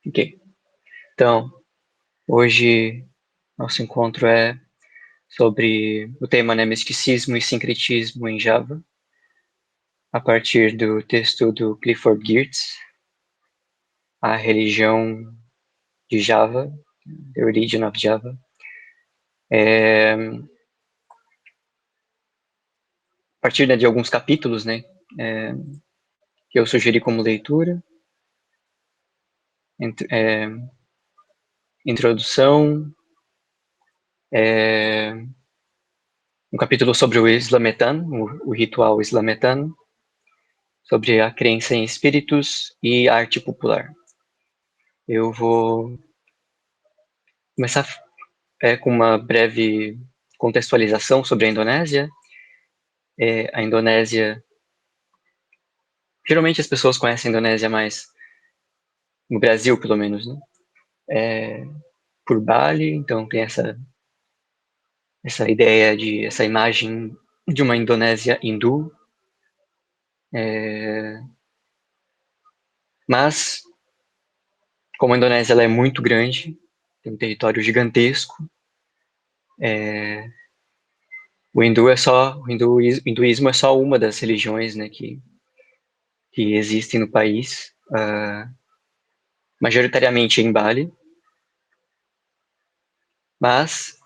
Ok. Então, hoje nosso encontro é sobre o tema, né, misticismo e sincretismo em Java, a partir do texto do Clifford Geertz, A Religião de Java, The Religion of Java. A partir, né, de alguns capítulos, né, que eu sugeri como leitura. Introdução, um capítulo sobre o Islametano, o ritual islametano, sobre a crença em espíritos e arte popular. Eu vou começar com uma breve contextualização sobre a Indonésia. A Indonésia, geralmente as pessoas conhecem a Indonésia mais, no Brasil pelo menos, né? Por Bali, então tem essa ideia essa imagem de uma Indonésia hindu. Mas, como a Indonésia ela é muito grande, tem um território gigantesco, o hinduísmo é só uma das religiões, né, que existem no país, majoritariamente em Bali, mas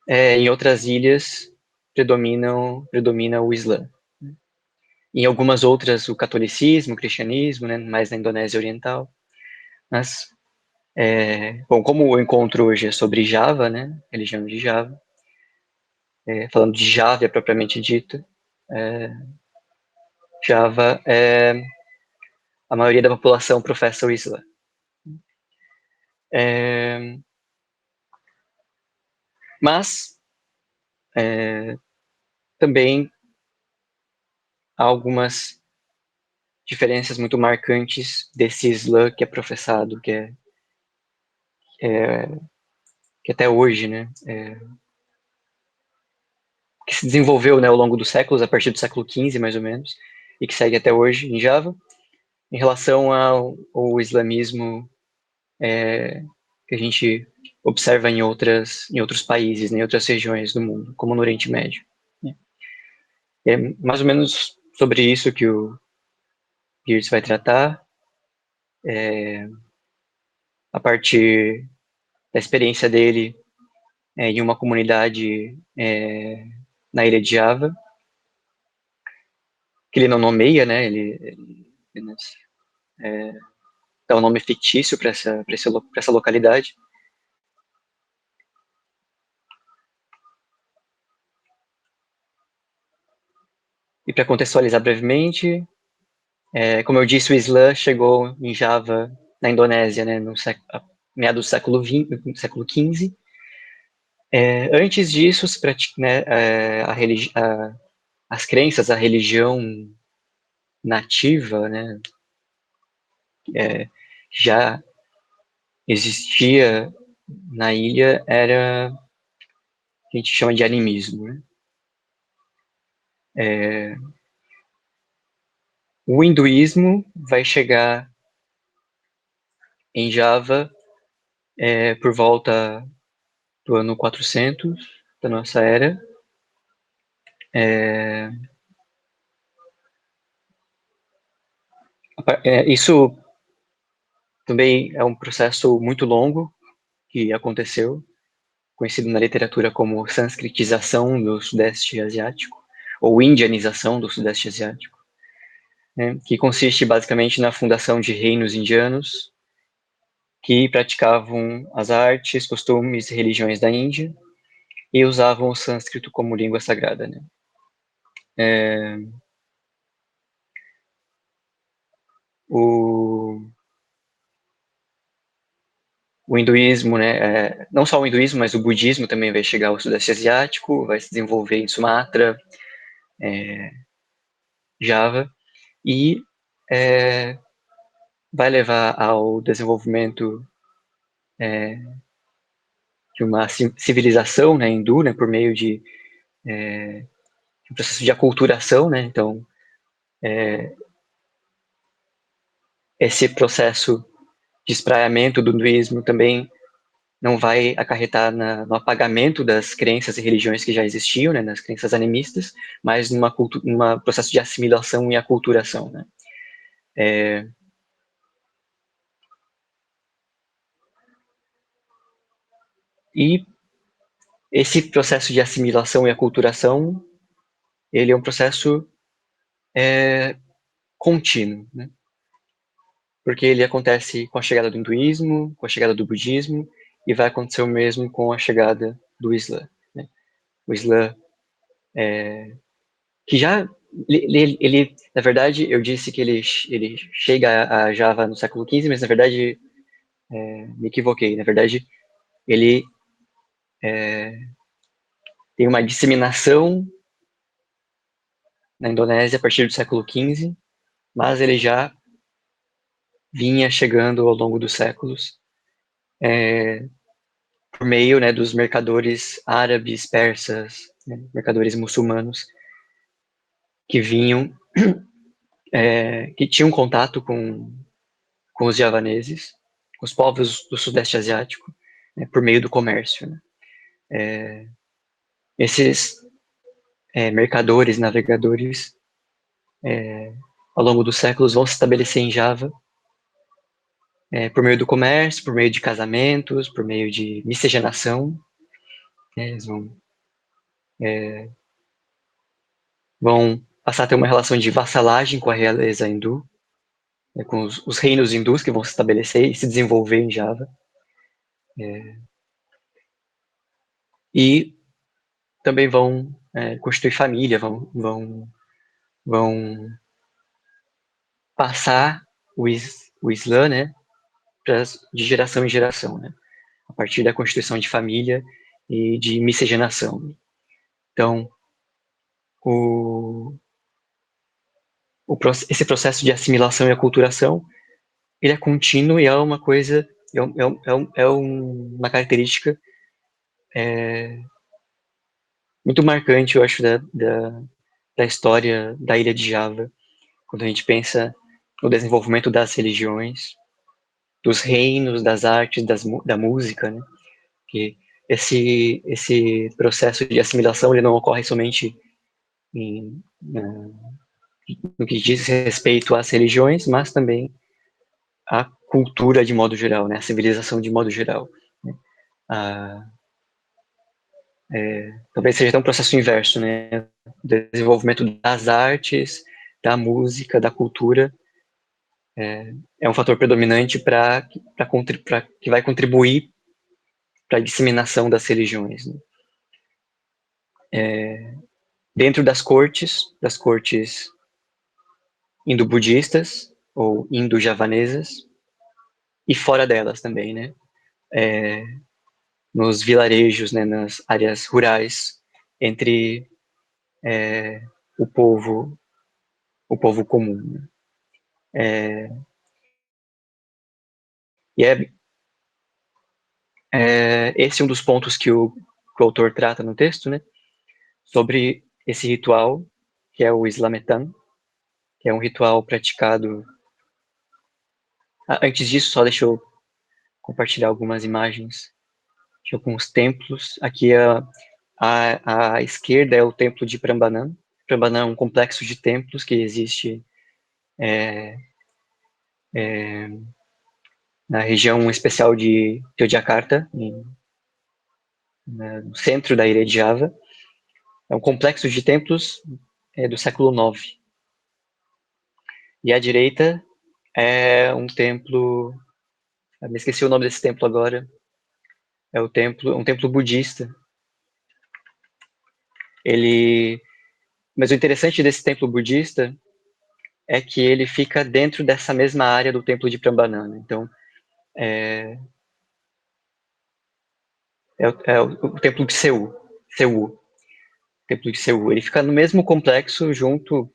em outras ilhas predomina o Islã. Em algumas outras o catolicismo, o cristianismo, né, mais na Indonésia Oriental. Mas, bom, como o encontro hoje é sobre Java, né, religião de Java, falando de Java propriamente dito, Java a maioria da população professa o Islã. Mas também há algumas diferenças muito marcantes desse Islã que é professado, que até hoje, né, que se desenvolveu, né, ao longo dos séculos, a partir do século XV, mais ou menos, e que segue até hoje em Java, em relação ao islamismo que a gente observa em outros países, né, em outras regiões do mundo, como no Oriente Médio. É mais ou menos sobre isso que o Geertz vai tratar, a partir da experiência dele em uma comunidade na ilha de Java, que ele não nomeia, né, ele dá um nome fictício para essa localidade. E para contextualizar brevemente, como eu disse, o Islã chegou em Java, na Indonésia, né, no meados do século XV. Antes disso, né, as crenças, a religião nativa, né, já existia na ilha, era que a gente chama de animismo, né? O hinduísmo vai chegar em Java por volta do ano 400 da nossa era. Isso também é um processo muito longo que aconteceu, conhecido na literatura como sanskritização do Sudeste Asiático, ou indianização do Sudeste Asiático, né, que consiste basicamente na fundação de reinos indianos que praticavam as artes, costumes e religiões da Índia e usavam o sânscrito como língua sagrada, né? O hinduísmo, né, não só o hinduísmo, mas o budismo também vai chegar ao Sudeste Asiático, vai se desenvolver em Sumatra, Java, e vai levar ao desenvolvimento de uma civilização, né, hindu, né, por meio de um processo de aculturação, né? Então, esse processo espraiamento do hinduísmo também não vai acarretar no apagamento das crenças e religiões que já existiam, né, nas crenças animistas, mas num processo de assimilação e aculturação, né. E esse processo de assimilação e aculturação, ele é um processo contínuo, né? Porque ele acontece com a chegada do hinduísmo, com a chegada do budismo, e vai acontecer o mesmo com a chegada do Islã, né? O Islã, que já, na verdade, eu disse que ele chega a Java no século XV, mas na verdade, me equivoquei. Na verdade, ele tem uma disseminação na Indonésia a partir do século XV, mas ele já vinha chegando ao longo dos séculos, por meio, né, dos mercadores árabes, persas, né, mercadores muçulmanos, que vinham, que tinham contato com os javaneses, com os povos do Sudeste Asiático, né, por meio do comércio, né. Esses mercadores, navegadores, ao longo dos séculos, vão se estabelecer em Java, por meio do comércio, por meio de casamentos, por meio de miscigenação, né, eles vão passar a ter uma relação de vassalagem com a realeza hindu, né, com os reinos hindus que vão se estabelecer e se desenvolver em Java. E também vão constituir família, vão passar o Islã, né, de geração em geração, né, a partir da constituição de família e de miscigenação. Então, esse processo de assimilação e aculturação, ele é contínuo e é uma coisa, uma característica muito marcante, eu acho, da história da ilha de Java, quando a gente pensa no desenvolvimento das religiões, dos reinos, das artes, da música, né? Que esse processo de assimilação, ele não ocorre somente no que diz respeito às religiões, mas também à cultura de modo geral, né? A civilização de modo geral, né? Talvez seja até um processo inverso, né? O desenvolvimento das artes, da música, da cultura, é um fator predominante que vai contribuir para a disseminação das religiões, né? Dentro das cortes indo-budistas ou indo-javanesas, e fora delas também, né? Nos vilarejos, né, nas áreas rurais, entre o povo comum, né? E esse é um dos pontos que o autor trata no texto, né? Sobre esse ritual, que é o Islametan, que é um ritual praticado. Antes disso, só deixa eu compartilhar algumas imagens de alguns templos. Aqui à esquerda é o templo de Prambanan. Prambanan é um complexo de templos que existe na região especial de Yogyakarta, no centro da ilha de Java. É um complexo de templos do século IX. E à direita é um templo, me esqueci o nome desse templo agora, é um templo budista. Mas o interessante desse templo budista é que ele fica dentro dessa mesma área do templo de Prambanan. Então, o templo de Seul. Templo de Seul. Ele fica no mesmo complexo, junto,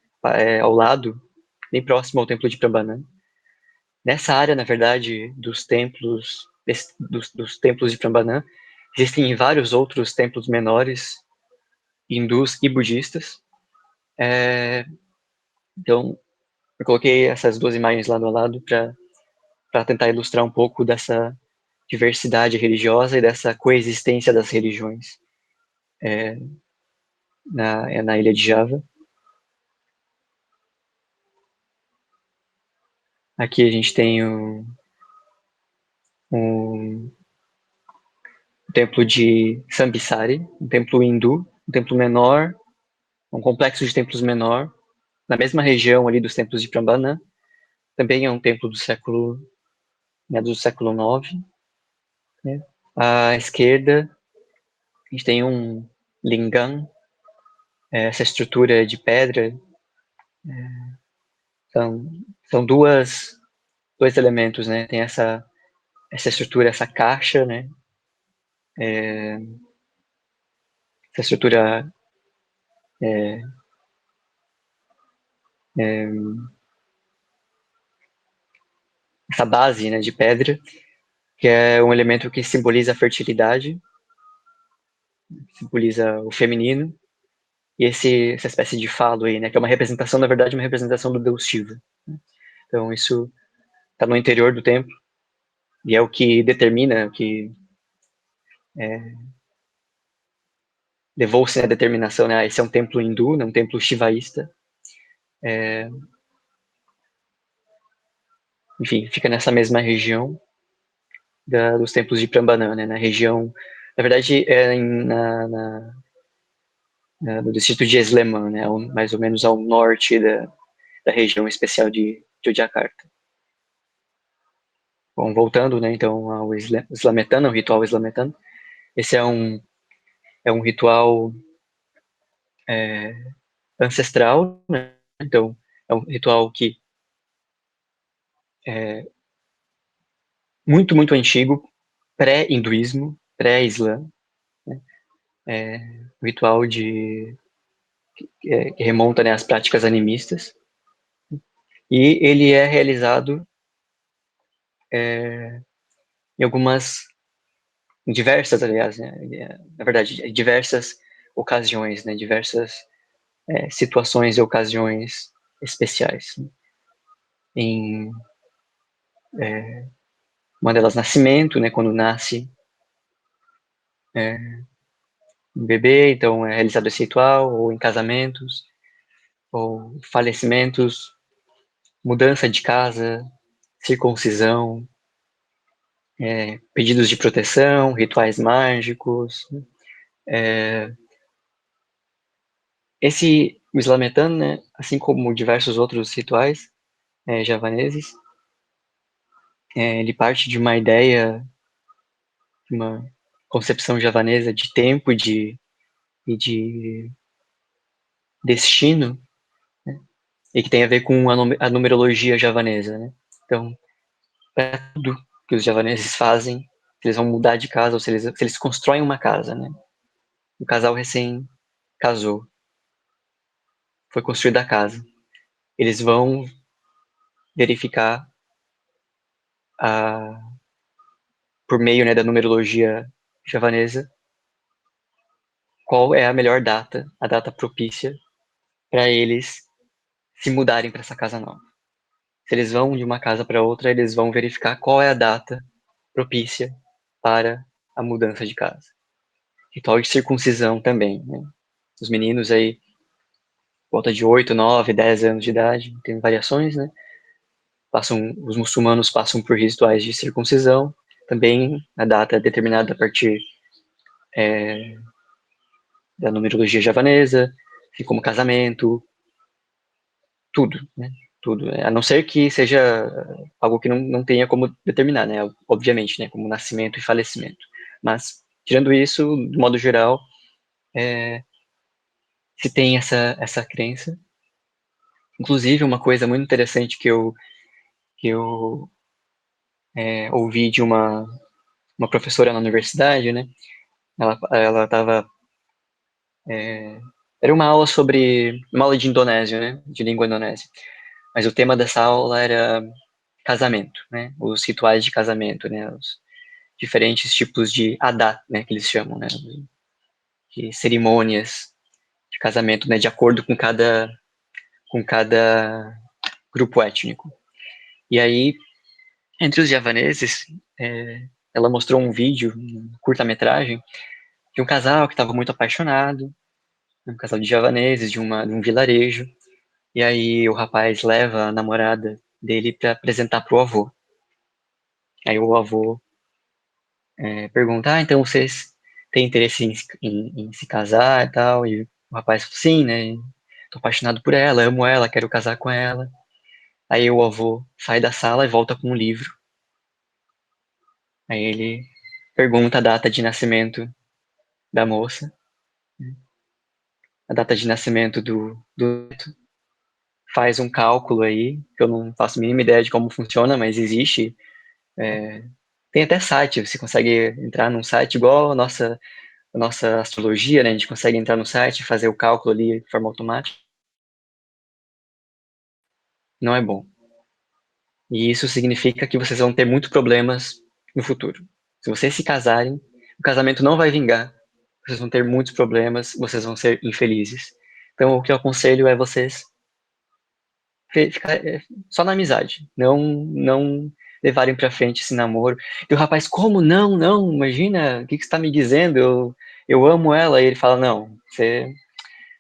ao lado, bem próximo ao templo de Prambanan. Nessa área, na verdade, dos templos de Prambanan, existem vários outros templos menores, hindus e budistas. Então, eu coloquei essas duas imagens lado a lado para para tentar ilustrar um pouco dessa diversidade religiosa e dessa coexistência das religiões na ilha de Java. Aqui a gente tem um templo de Sambisari, um templo hindu, um templo menor, um complexo de templos menor, na mesma região ali dos templos de Prambanan. Também é um templo do século IX. Né? À esquerda, a gente tem um lingam, essa estrutura de pedra. São dois elementos, né? Tem essa estrutura, essa caixa, né? Essa estrutura essa base, né, de pedra, que é um elemento que simboliza a fertilidade, simboliza o feminino, e essa espécie de falo aí, né, que é uma representação, na verdade, uma representação do deus Shiva. Então, isso está no interior do templo, e é o que determina, o que levou-se à determinação, né, esse é um templo hindu, né, um templo shivaísta. Enfim, fica nessa mesma região dos templos de Prambanan, né, na região, na verdade, no distrito de Sleman, né, mais ou menos ao norte da região especial de Yogyakarta. Bom, voltando, né, então ao Islametano, ao ritual Islametano, esse é um ritual ancestral, né, então é um ritual que é muito, muito antigo, pré-hinduísmo, pré-islã, né, um ritual que remonta, né, às práticas animistas, e ele é realizado em em diversas, aliás, né, na verdade, diversas ocasiões, né, diversas situações e ocasiões especiais. Em uma delas, nascimento, né, quando nasce um bebê, então é realizado esse ritual, ou em casamentos, ou falecimentos, mudança de casa, circuncisão, pedidos de proteção, rituais mágicos. O Islametano, né, assim como diversos outros rituais javaneses, ele parte de uma ideia, de uma concepção javanesa de tempo e de destino, né, e que tem a ver com a numerologia javanesa. Né? Então, para tudo que os javaneses fazem, se eles vão mudar de casa ou se eles constroem uma casa, né? O casal recém casou, foi construída a casa. Eles vão verificar por meio, né, da numerologia javanesa qual é a melhor data, a data propícia para eles se mudarem para essa casa nova. Se eles vão de uma casa para outra, eles vão verificar qual é a data propícia para a mudança de casa. Ritual de circuncisão também, né? Os meninos aí, volta de 8, 9, 10 anos de idade, tem variações, né? Os muçulmanos passam por rituais de circuncisão, também a data é determinada a partir da numerologia javanesa, assim como casamento, tudo, né? Tudo. A não ser que seja algo que não tenha como determinar, né? Obviamente, né? Como nascimento e falecimento. Mas, tirando isso, de modo geral, se tem essa crença. Inclusive, uma coisa muito interessante que eu ouvi de uma professora na universidade, né? Ela estava era uma aula de indonésio, né? De língua indonésia. Mas o tema dessa aula era casamento, né? Os rituais de casamento, né? Os diferentes tipos de adat, né? Que eles chamam, né? De cerimônias de casamento, né? De acordo com cada grupo étnico. E aí Entre os javaneses, ela mostrou um vídeo, um curta-metragem, de um casal que estava muito apaixonado, um casal de javaneses de um vilarejo, e aí o rapaz leva a namorada dele para apresentar pro avô. Aí o avô pergunta, então vocês têm interesse em se casar e tal? E o rapaz falou, sim, né? Tô apaixonado por ela, amo ela, quero casar com ela. Aí o avô sai da sala e volta com um livro. Aí ele pergunta a data de nascimento da moça, a data de nascimento do faz um cálculo aí, que eu não faço a mínima ideia de como funciona, mas existe. Tem até site, você consegue entrar num site igual a nossa astrologia, né? A gente consegue entrar no site e fazer o cálculo ali de forma automática. Não é bom. E isso significa que vocês vão ter muitos problemas no futuro. Se vocês se casarem, o casamento não vai vingar. Vocês vão ter muitos problemas, vocês vão ser infelizes. Então, o que eu aconselho é vocês ficar só na amizade, não levarem pra frente esse namoro. E o rapaz, como não, não, imagina, o que que você tá me dizendo? Eu amo ela. E ele fala, não, se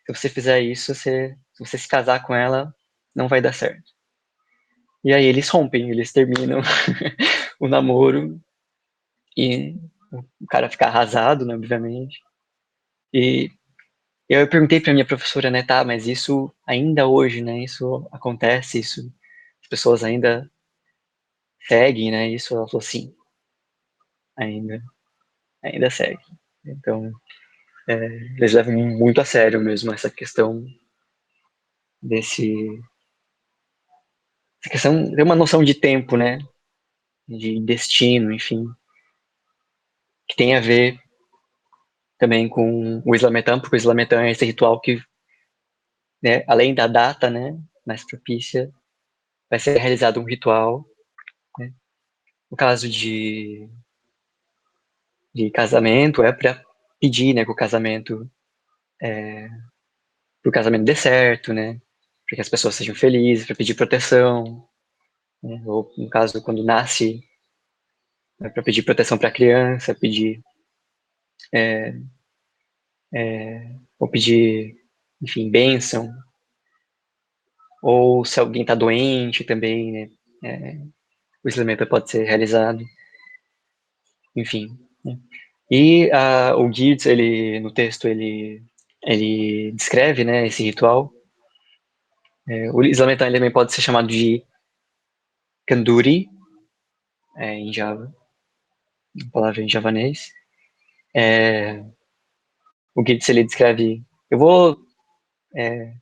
você fizer isso, se você se casar com ela, não vai dar certo. E aí eles rompem, eles terminam o namoro e o cara fica arrasado, né, obviamente. E eu perguntei pra minha professora, né, tá, mas isso ainda hoje, né, isso acontece, isso, as pessoas ainda seguem, né, isso, ela falou, sim, ainda, ainda segue. Então, eles levam muito a sério mesmo essa questão desse, essa questão, tem uma noção de tempo, né, de destino, enfim, que tem a ver também com o Islametã, porque o Islametã é esse ritual que, né, além da data, né, mais propícia, vai ser realizado um ritual, né? No caso de casamento, é para pedir, né, que o casamento dê certo, né, para que as pessoas sejam felizes, para pedir proteção, né, ou no caso quando nasce, é para pedir proteção para a criança, ou pedir, enfim, bênção, ou se alguém está doente também, né, o isolamento pode ser realizado, enfim, né. E o Gibbs, ele, no texto, ele descreve, né, esse ritual. O islamentan também pode ser chamado de Kanduri, em Java, uma palavra em javanês. O Gibbs, ele descreve... Eu vou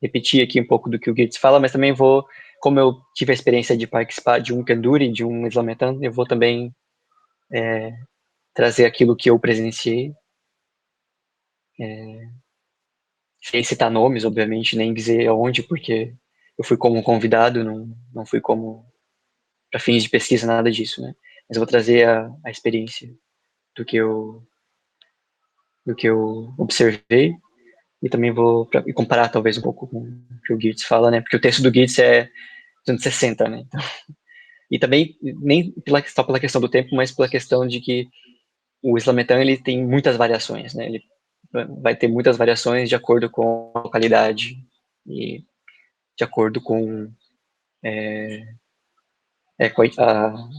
repetir aqui um pouco do que o Gibbs fala, mas também vou, como eu tive a experiência de participar de um Kanduri, de um islamentan, eu vou também trazer aquilo que eu presenciei, sem citar nomes, obviamente, nem dizer aonde, porque eu fui como convidado, não fui como para fins de pesquisa, nada disso, né? Mas eu vou trazer a experiência do que eu do que eu observei e também vou comparar talvez um pouco com o que o Geertz fala, né? Porque o texto do Geertz é dos anos 60, né? Então, e também nem só pela questão do tempo, mas pela questão de que o Islametã ele tem muitas variações, né? Ele vai ter muitas variações de acordo com a localidade e de acordo com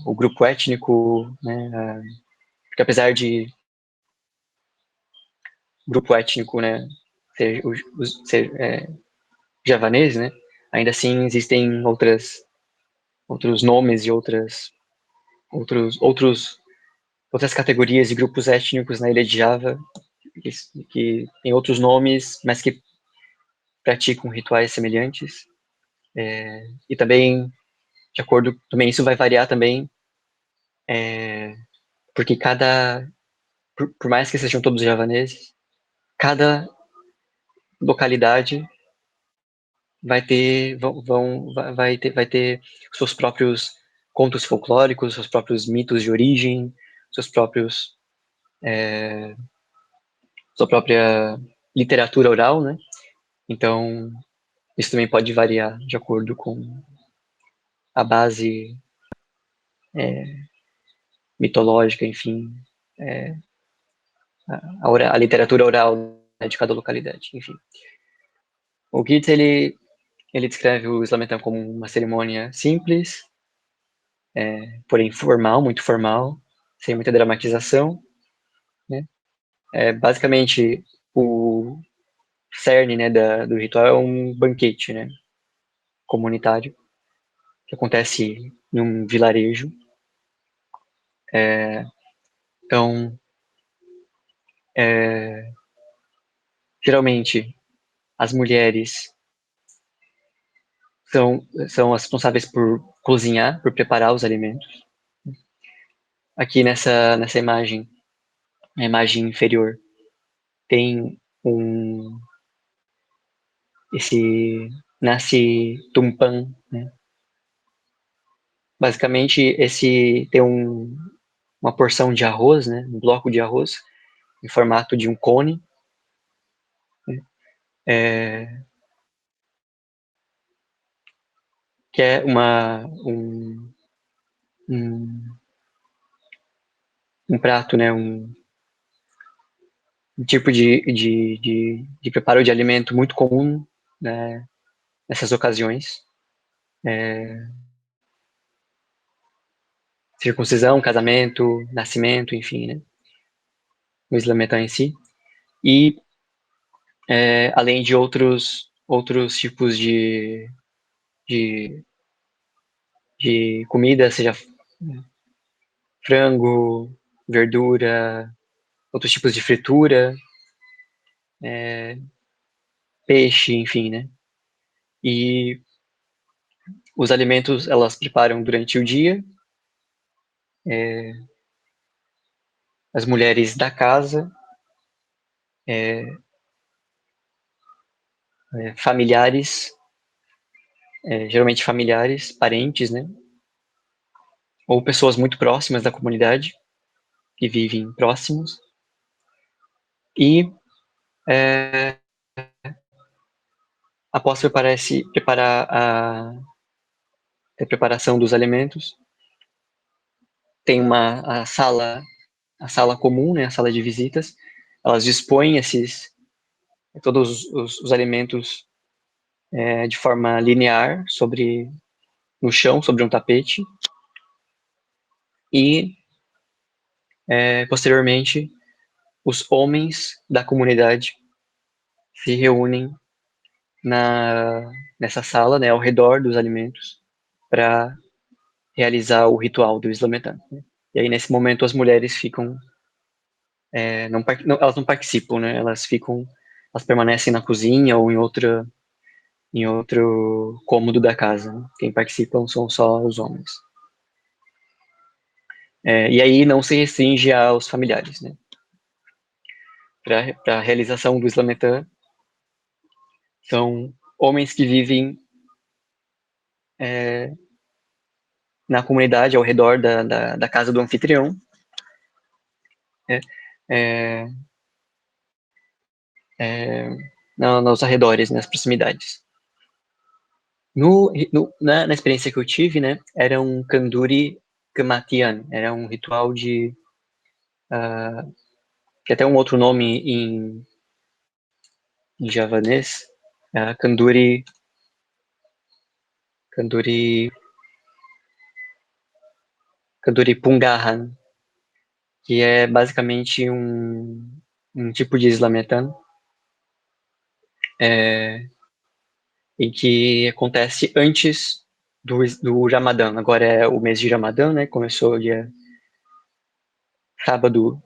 o grupo étnico, né? Porque apesar de grupo étnico, né, ser javanês, né, ainda assim existem outros nomes e outras categorias e grupos étnicos na ilha de Java que têm outros nomes, mas que praticam rituais semelhantes. E também, de acordo, também isso vai variar também, porque por mais que sejam todos javaneses, cada localidade vai ter seus próprios contos folclóricos, seus próprios mitos de origem, seus próprios sua própria literatura oral, né? Então, isso também pode variar de acordo com a base mitológica, enfim, a literatura oral, né, de cada localidade, enfim. O Keats, ele descreve o Islametã como uma cerimônia simples, porém formal, muito formal, sem muita dramatização, né? Basicamente, o cerne, né, do ritual é um banquete, né, comunitário, que acontece em um vilarejo. Então, geralmente, as mulheres são as responsáveis por cozinhar, por preparar os alimentos. Aqui nessa imagem, a imagem inferior, tem esse nasi tumpan, né? Basicamente, esse tem uma porção de arroz, né? Um bloco de arroz em formato de um cone, né? Que é um, um prato, né? Um tipo de preparo de alimento muito comum, né, nessas ocasiões. Circuncisão, casamento, nascimento, enfim, né? O Islâmetã em si. E além de outros tipos de, de comida, seja frango, verdura, outros tipos de fritura, peixe, enfim, né? E os alimentos elas preparam durante o dia. As mulheres da casa, familiares, geralmente familiares, parentes, né? Ou pessoas muito próximas da comunidade, que vivem próximos. E após preparar a preparação dos alimentos, tem a sala comum, né, a sala de visitas. Elas dispõem todos os alimentos de forma linear no chão, sobre um tapete. E posteriormente, os homens da comunidade se reúnem nessa sala, né, ao redor dos alimentos, para realizar o ritual do Islametã. E aí, nesse momento, as mulheres ficam, elas não participam, né, elas permanecem na cozinha ou em outro cômodo da casa. Né? Quem participam são só os homens. E aí não se restringe aos familiares, né. Para a realização do Islametã, são homens que vivem na comunidade, ao redor da casa do anfitrião, né, é, nos arredores, nas proximidades. Na experiência que eu tive, né, era um Kanduri Kematian, era um ritual que até um outro nome em javanês, Kanduri, Kanduri Pungahan, que é basicamente um tipo de Islametã, em que acontece antes do Ramadã. Agora é o mês de Ramadã, né? Começou dia sábado,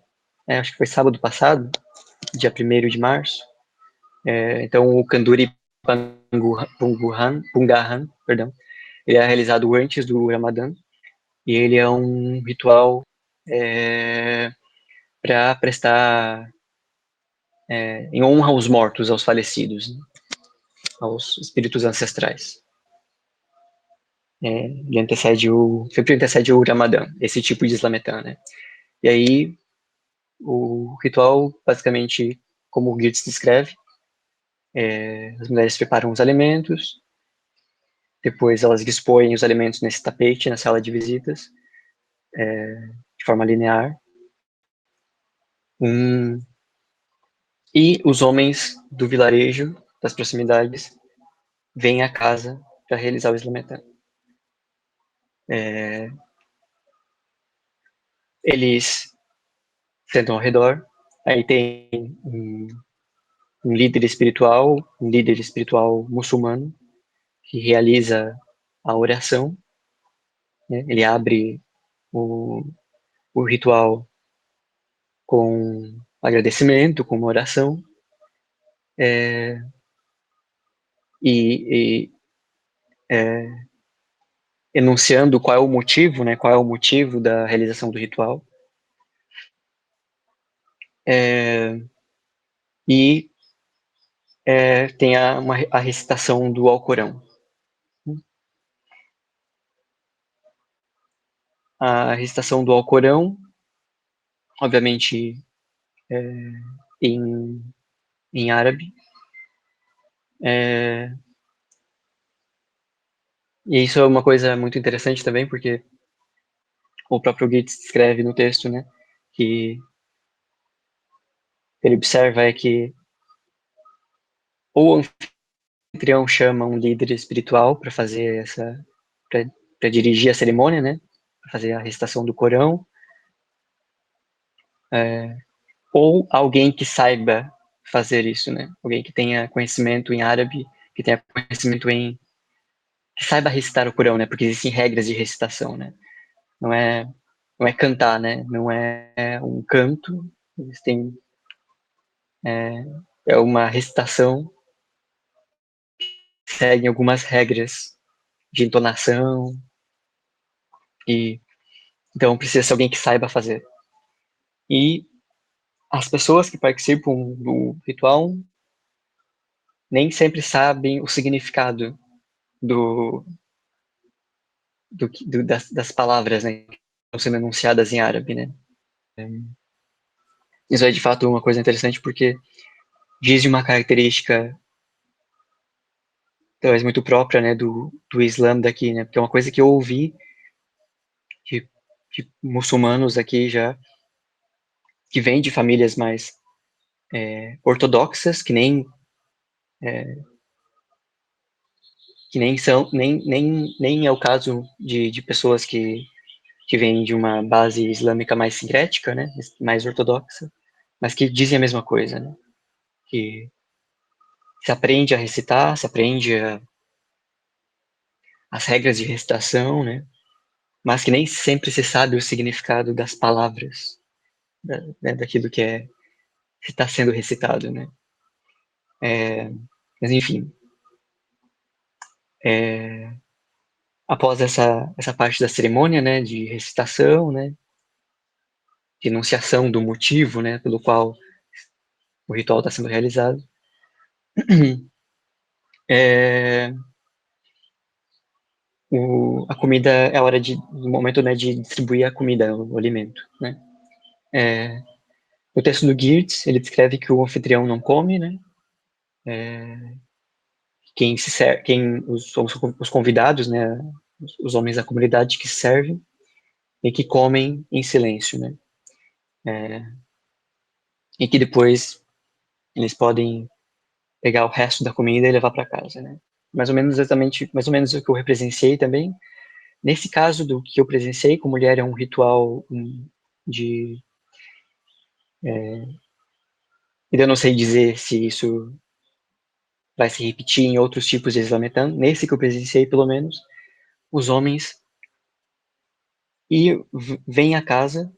acho que foi sábado passado, dia 1º de março. Então o Kanduri Pungahan, perdão, ele é realizado antes do Ramadã e ele é um ritual para prestar em honra aos mortos, aos falecidos, né? Aos espíritos ancestrais. Sempre antecede o Ramadã, esse tipo de Islametã, né? E aí, o ritual, basicamente, como o Geertz descreve, as mulheres preparam os alimentos, depois elas dispõem os alimentos nesse tapete, na sala de visitas, de forma linear. E os homens do vilarejo, das proximidades, vêm à casa para realizar o Islametã. Eles sentam ao redor, aí tem um líder espiritual muçulmano, que realiza a oração, né? Ele abre o ritual com agradecimento, com uma oração, e enunciando qual é o motivo, né? Qual é o motivo da realização do ritual. E tem a recitação do Alcorão. A recitação do Alcorão, obviamente, em árabe. E isso é uma coisa muito interessante também, porque o próprio Gates escreve no texto, né, que ele observa que o anfitrião chama um líder espiritual para fazer para dirigir a cerimônia, né, para fazer a recitação do Corão, ou alguém que saiba fazer isso, né, alguém que tenha conhecimento em árabe, que tenha conhecimento que saiba recitar o Corão, né, porque existem regras de recitação, né, não é cantar, né, não é um canto, existem uma recitação, segue algumas regras de entonação, e então precisa ser alguém que saiba fazer. E as pessoas que participam do ritual nem sempre sabem o significado das palavras, né, que estão sendo enunciadas em árabe, né. Isso é de fato uma coisa interessante, porque diz de uma característica talvez muito própria, né, do Islã daqui, né, porque é uma coisa que eu ouvi de, de muçulmanos aqui já, que vêm de famílias mais ortodoxas, que nem são, nem é o caso de pessoas que vêm de uma base islâmica mais sincrética, né, mais ortodoxa, mas que dizem a mesma coisa, né, que se aprende a recitar, se aprende as regras de recitação, né, mas que nem sempre se sabe o significado das palavras, né, daquilo que está sendo recitado, né. Mas enfim, após essa parte da cerimônia, né, de recitação, né, de enunciação do motivo, né, pelo qual o ritual está sendo realizado, é, a comida é a hora do momento, né, de distribuir a comida, o alimento, né. No texto do Geertz, ele descreve que o anfitrião não come, né, os convidados, né, os homens da comunidade que servem e que comem em silêncio, né, e que depois eles podem pegar o resto da comida e levar para casa, né. Mais ou menos o que eu presenciei também. Nesse caso do que eu presenciei com mulher, é um ritual de... Eu não sei dizer se isso vai se repetir em outros tipos de Islametã. Nesse que eu presenciei, pelo menos, os homens vêm à casa,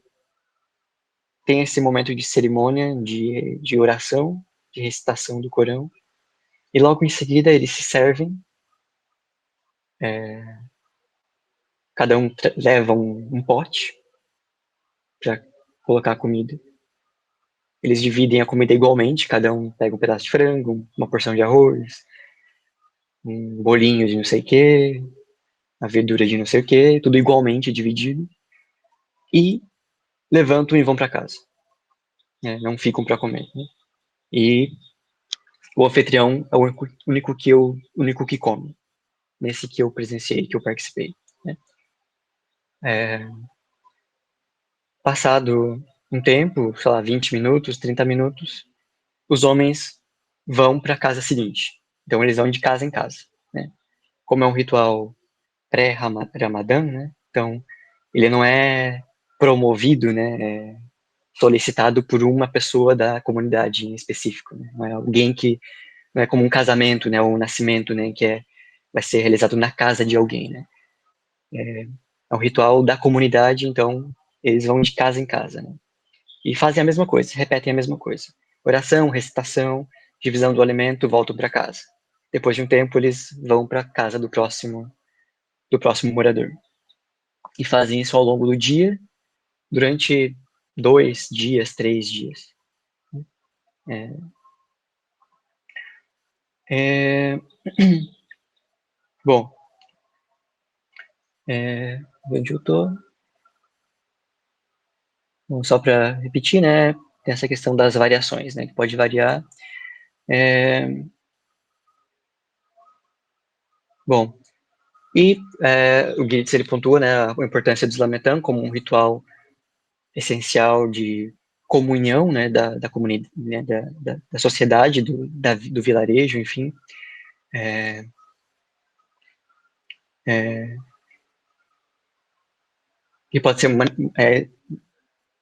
tem esse momento de cerimônia, de oração, de recitação do Corão, e logo em seguida eles se servem, cada um leva um pote para colocar a comida. Eles dividem a comida igualmente, cada um pega um pedaço de frango, uma porção de arroz, um bolinho de não sei o que, a verdura de não sei o que, tudo igualmente dividido, e levantam e vão para casa, né? Não ficam para comer, né? E o anfitrião é o único que come, nesse que eu presenciei, que eu participei, né? passado um tempo, sei lá, 20 minutos, 30 minutos, os homens vão para a casa seguinte. Então, eles vão de casa em casa, né? Como é um ritual pré-Ramadã, né? Então, ele não é promovido, né? Solicitado por uma pessoa da comunidade em específico, né? Não é alguém que, não é como um casamento, né? Ou um nascimento, né? Vai ser realizado na casa de alguém, né? É um ritual da comunidade, então eles vão de casa em casa, né? E fazem a mesma coisa, repetem a mesma coisa. Oração, recitação, divisão do alimento, voltam para casa. Depois de um tempo, eles vão para a casa do próximo morador. E fazem isso ao longo do dia, durante 2 dias, 3 dias. É, é, bom, onde eu tô? Bom, só para repetir, né? Tem essa questão das variações, né? Que pode variar. É, bom, e o Gitz, ele pontua, né, a importância do Slametan como um ritual essencial de comunhão, né, da comunidade, né, da sociedade, do vilarejo, enfim. É, é, que pode ser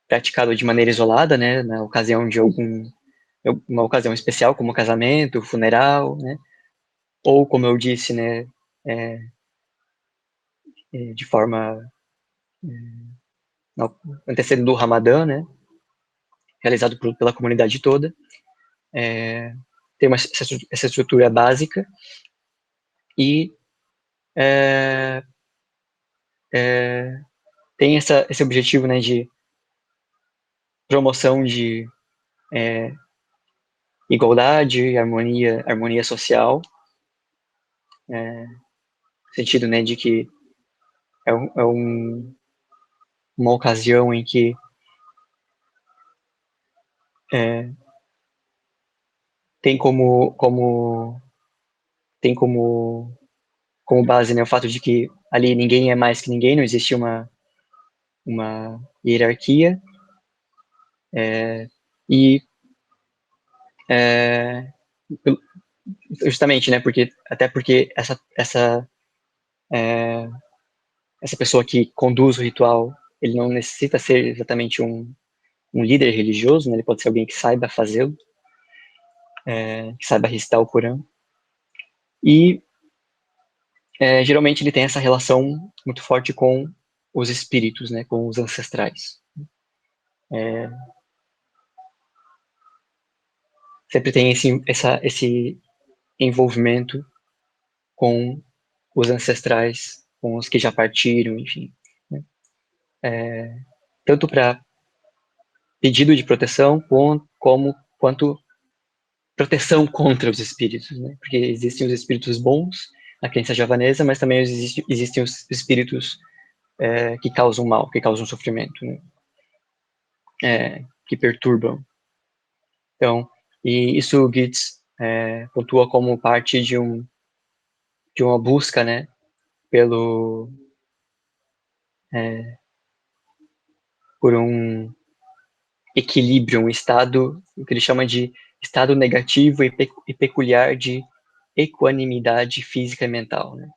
praticado de maneira isolada, né, na ocasião de uma ocasião especial, como casamento, funeral, né, ou, como eu disse, né, é, de forma antecedendo o Ramadã, né, realizado pela comunidade toda. Tem essa estrutura básica e é, é, tem esse objetivo, né, de promoção de igualdade, harmonia social, no sentido, né, de que é uma ocasião em que é, tem tem como base, né, o fato de que ali ninguém é mais que ninguém, não existe uma hierarquia, e é, justamente, né, até porque essa pessoa que conduz o ritual, ele não necessita ser exatamente um líder religioso, né, ele pode ser alguém que saiba fazê-lo, que saiba recitar o Corão, e geralmente ele tem essa relação muito forte com os espíritos, né, com os ancestrais. Sempre tem esse envolvimento com os ancestrais, com os que já partiram, enfim. Né? Tanto para pedido de proteção, quanto proteção contra os espíritos, né? Porque existem os espíritos bons na crença javanesa, mas também existem os espíritos que causam mal, que causam sofrimento, né? Que perturbam. Então, e isso o Gitz pontua como parte de uma busca, né, pelo por um equilíbrio, um estado, o que ele chama de estado negativo e peculiar de equanimidade física e mental, né?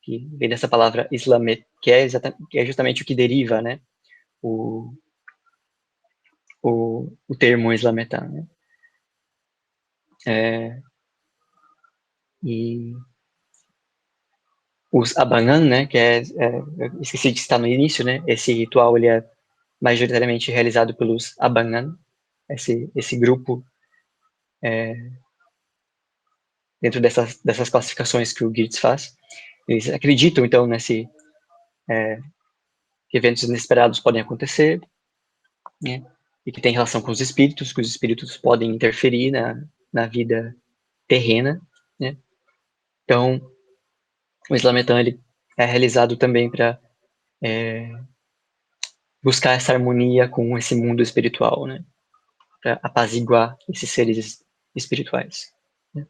Que vem dessa palavra islamet, que é justamente o que deriva, né, o, o termo islametá, né? E os abanan, né, eu esqueci de citar no início, né, esse ritual ele é majoritariamente realizado pelos abanan, esse grupo dentro dessas classificações que o Gitz faz. Eles acreditam, então, que eventos inesperados podem acontecer, né, e que tem relação com os espíritos, que os espíritos podem interferir na vida terrena, né. Então, o Islametã, ele é realizado também para buscar essa harmonia com esse mundo espiritual, né, para apaziguar esses seres espirituais. Né.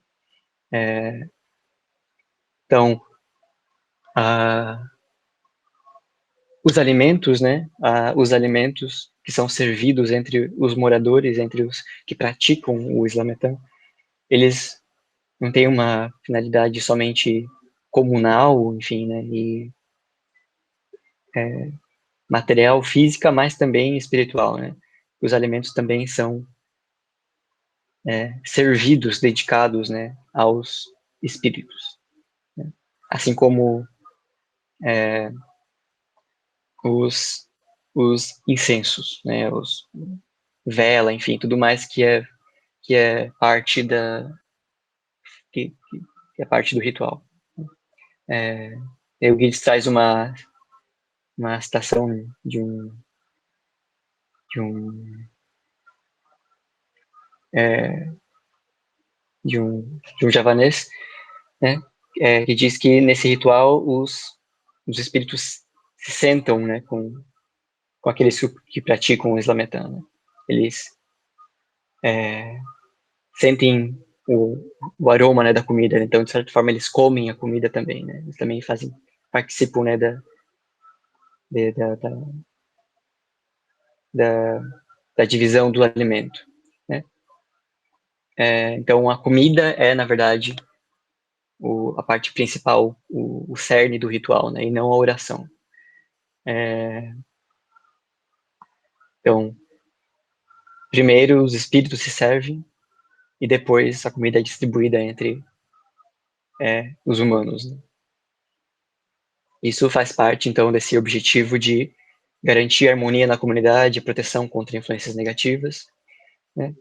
Então, os alimentos, né, os alimentos que são servidos entre os moradores, entre os que praticam o Islametã, eles não têm uma finalidade somente comunal, enfim, né, e material, física, mas também espiritual, né? Os alimentos também são servidos, dedicados, né, aos espíritos, né? Assim como os, os incensos, né, os vela, enfim, tudo mais que é parte que é parte do ritual. É, o Guides traz uma citação de um, é, de um javanês, né, que diz que nesse ritual os espíritos se sentam, né, com aqueles que praticam o Islametã, né? Eles sentem o aroma, né, da comida, então de certa forma eles comem a comida também, né? Eles também participam, né, de, da, da, da, da divisão do alimento, né? Então a comida é, na verdade, a parte principal, o cerne do ritual, né, e não a oração. Então, primeiro os espíritos se servem e depois a comida é distribuída entre os humanos, né? Isso faz parte, então, desse objetivo de garantir harmonia na comunidade, proteção contra influências negativas, né?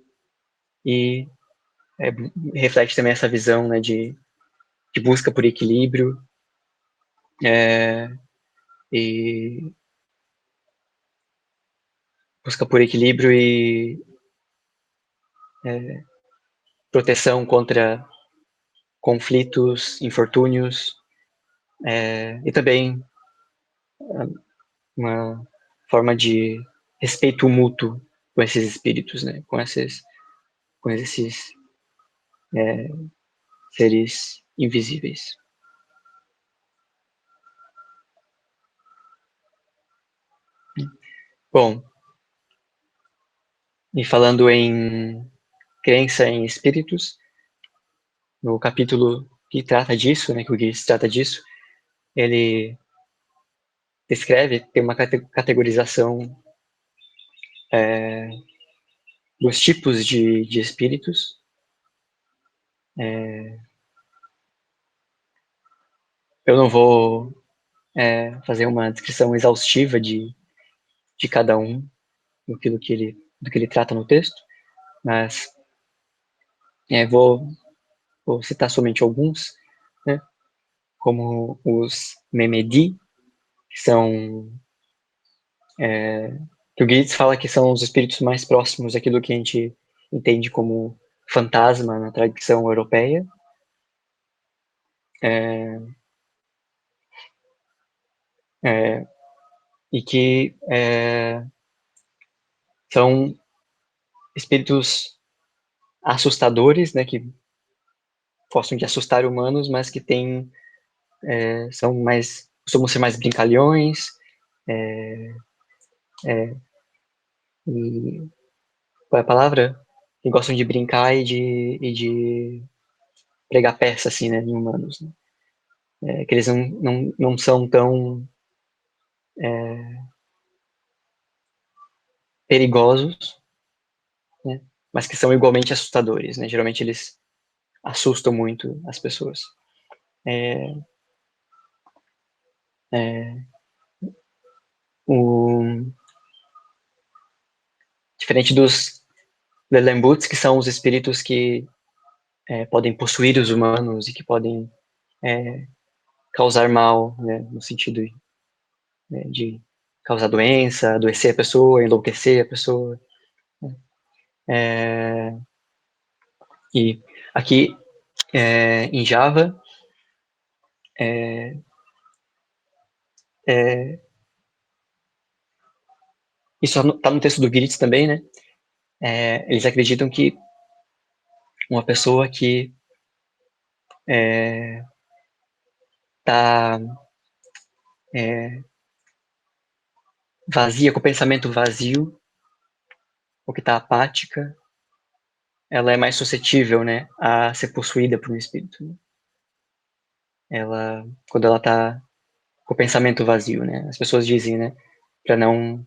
E é, reflete também essa visão, né, de busca por equilíbrio é, e busca por equilíbrio e proteção contra conflitos, infortúnios e também uma forma de respeito mútuo com esses espíritos, né, com esses seres invisíveis. Bom, e falando em crença em espíritos, no capítulo que trata disso, né, que o Guiz trata disso, ele descreve, tem uma categorização dos tipos de espíritos. Eu não vou fazer uma descrição exaustiva de cada um, do que ele trata no texto, mas vou citar somente alguns, né, como os Memedi, que são que o Gates fala que são os espíritos mais próximos daquilo que a gente entende como fantasma na tradição europeia. É, é, e que são espíritos assustadores, né, que gostam de assustar humanos, mas que costumam ser mais brincalhões, e qual é a palavra? Que gostam de brincar e de pregar peça, assim, né, em humanos, né? Que eles não são tão perigosos, né, mas que são igualmente assustadores, né? Geralmente eles assustam muito as pessoas. É, é, o, Diferente dos Lelembuts, que são os espíritos que podem possuir os humanos e que podem causar mal, né, no sentido de causar doença, adoecer a pessoa, enlouquecer a pessoa. É, e aqui em Java, é, é, isso está no texto do Gritz também, né? Eles acreditam que uma pessoa que está vazia, com o pensamento vazio, ou que está apática, ela é mais suscetível, né, a ser possuída por um espírito. Né? Quando ela está com o pensamento vazio, né? As pessoas dizem, né, para não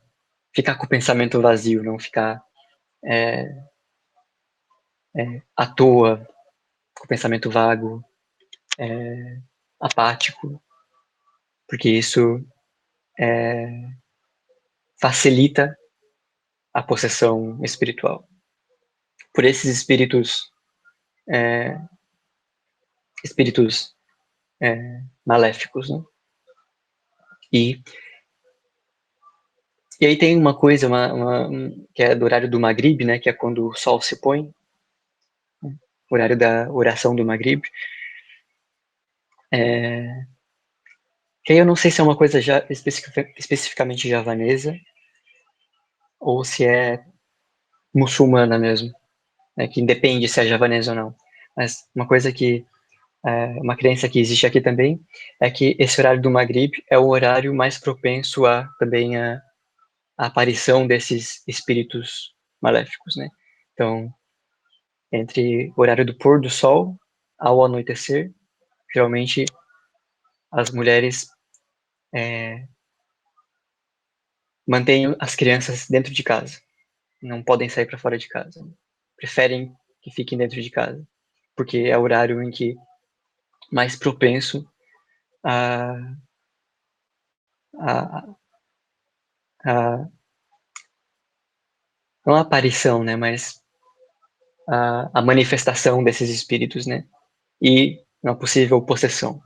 ficar com o pensamento vazio, não ficar à toa, com o pensamento vago, apático, porque isso facilita a possessão espiritual. Por esses espíritos maléficos, né? E, e aí tem uma coisa, que é do horário do Maghrib, né? Que é quando o sol se põe, né, horário da oração do Maghrib. Que aí eu não sei se é uma coisa já especificamente javanesa ou se é muçulmana mesmo, né? Que independe se é javanesa ou não. Mas uma coisa que uma crença que existe aqui também é que esse horário do Maghrib é o horário mais propenso a também a aparição desses espíritos maléficos, né? Então, entre o horário do pôr do sol ao anoitecer, geralmente as mulheres mantêm as crianças dentro de casa, não podem sair para fora de casa, né? Preferem que fiquem dentro de casa, porque é o horário em que mais propenso a, a, a não a aparição, né, mas a manifestação desses espíritos, né, e uma possível possessão.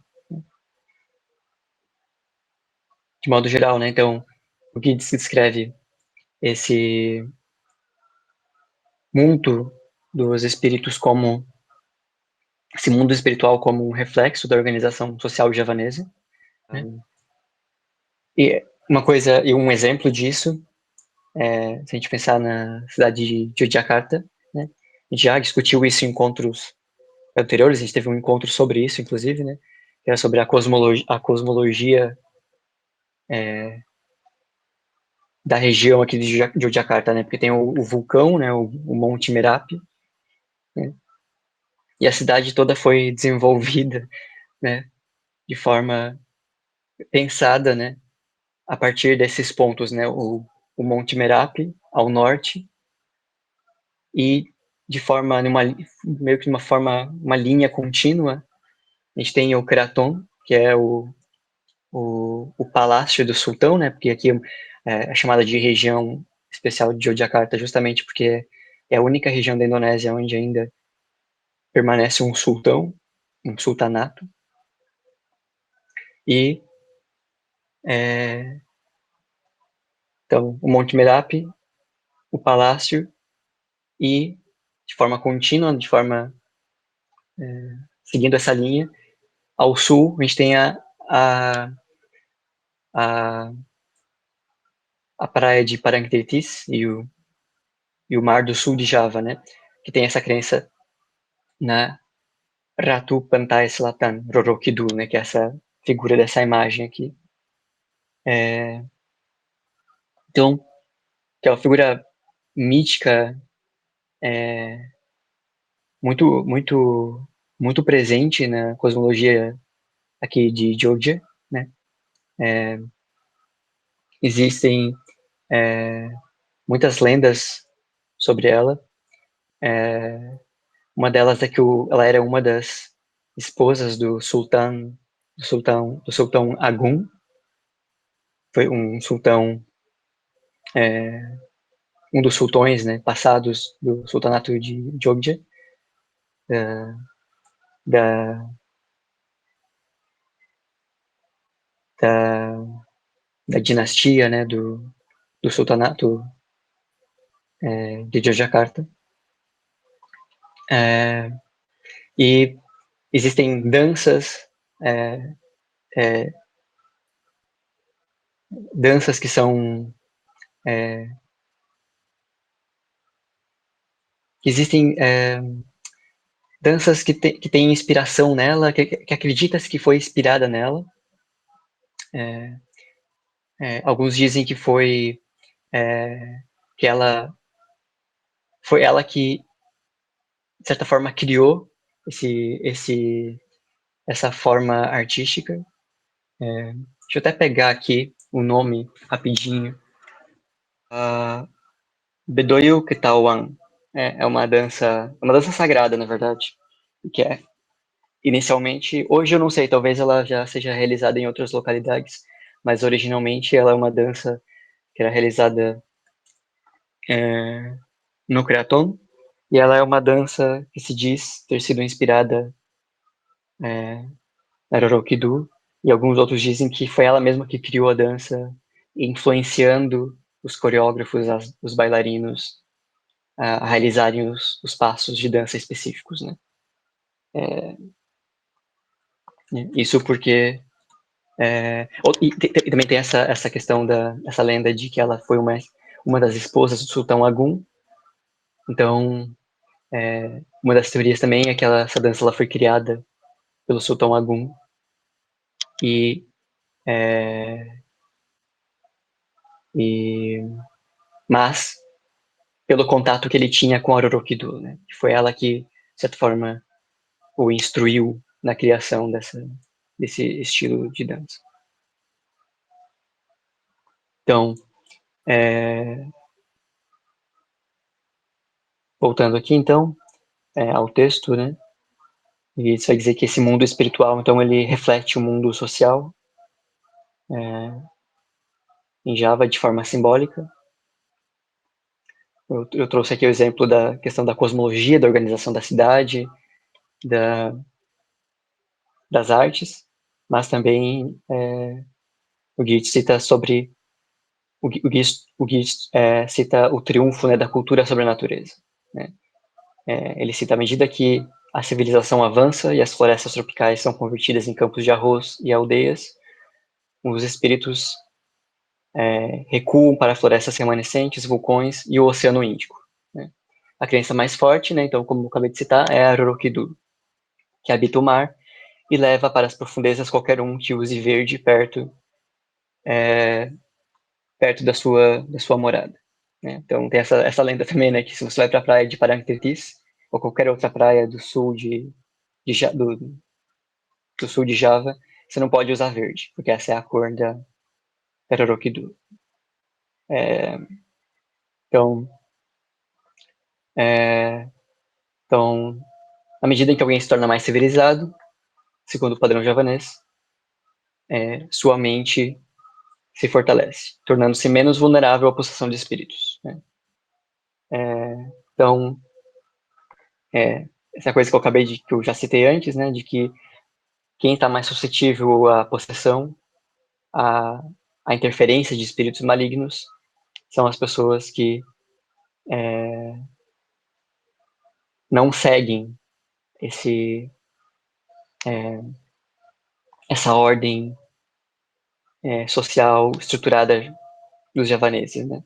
De modo geral, né, então, o que descreve esse mundo dos espíritos como esse mundo espiritual como um reflexo da organização social javanesa, né? E uma coisa e um exemplo disso, se a gente pensar na cidade de Jakarta, né? A gente já discutiu isso em encontros anteriores, a gente teve um encontro sobre isso, inclusive, né? Que era sobre a cosmologia da região aqui de Jakarta, né? Porque tem o vulcão, né? O Monte Merapi, né? E a cidade toda foi desenvolvida, né? De forma pensada, né? A partir desses pontos, né? O Monte Merapi ao norte e de forma meio que uma linha contínua. A gente tem o Kraton, que é o palácio do sultão, né? Porque aqui é chamada de região especial de Yogyakarta, justamente porque é a única região da Indonésia onde ainda permanece um sultão, um sultanato. E então o Monte Merapi, o palácio e de forma contínua, seguindo essa linha, ao sul a gente tem a, a, a praia de Parangtritis e o mar do sul de Java, né? Que tem essa crença na Ratu Pantai Selatan, Roro Kidul, né? Que é essa figura dessa imagem aqui. Então, que é uma figura mítica, muito, muito, muito presente na cosmologia aqui de Georgia, né? Existem muitas lendas sobre ela. Uma delas é que ela era uma das esposas do sultão Agun. Foi um sultão, um dos sultões, né, passados do sultanato de Jogja, da, da, da dinastia, né, do sultanato de Yogyakarta. E existem é, é, danças que são existem danças que têm inspiração nela, que acredita-se que foi inspirada nela. Alguns dizem que foi que ela foi ela que, de certa forma, criou essa forma artística. Deixa eu até pegar aqui o nome rapidinho. Bedoyo Ketawan é uma dança sagrada, na verdade, que é inicialmente, hoje eu não sei, talvez ela já seja realizada em outras localidades, mas originalmente ela é uma dança que era realizada no Creaton, e ela é uma dança que se diz ter sido inspirada na Rorokido, e alguns outros dizem que foi ela mesma que criou a dança, influenciando os coreógrafos, os bailarinos, a realizarem os passos de dança específicos, né? Isso porque e também tem essa questão essa lenda de que ela foi uma das esposas do Sultão Agum. Então, uma das teorias também é que essa dança ela foi criada pelo Sultão Agum e, e mas pelo contato que ele tinha com a Rorokido, né? Que foi ela que, de certa forma, o instruiu na criação desse estilo de dança. Então, voltando aqui, então, ao texto, né? E isso vai dizer que esse mundo espiritual, então, ele reflete o mundo social em Java de forma simbólica. Eu trouxe aqui o exemplo da questão da cosmologia, da organização da cidade, das artes, mas também o Git cita sobre o Git cita o triunfo, né, da cultura sobre a natureza, né? Ele cita à medida que a civilização avança e as florestas tropicais são convertidas em campos de arroz e aldeias, os espíritos recuam para florestas remanescentes, vulcões e o Oceano Índico, né? A crença mais forte, né, então, como eu acabei de citar, é a Rorokidu, que habita o mar e leva para as profundezas qualquer um que use verde perto da sua morada, né? Então tem essa lenda também, né, que se você vai para a praia de Parangtritis ou qualquer outra praia do sul do sul de Java, você não pode usar verde, porque essa é a cor da Rorokidu. Então, é, então, à medida em que alguém se torna mais civilizado, segundo o padrão javanês, sua mente se fortalece, tornando-se menos vulnerável à possessão de espíritos, né? Então, essa coisa que que eu já citei antes, né, de que quem está mais suscetível à possessão, à, à interferência de espíritos malignos, são as pessoas que não seguem esse, essa ordem social estruturada dos javaneses, né?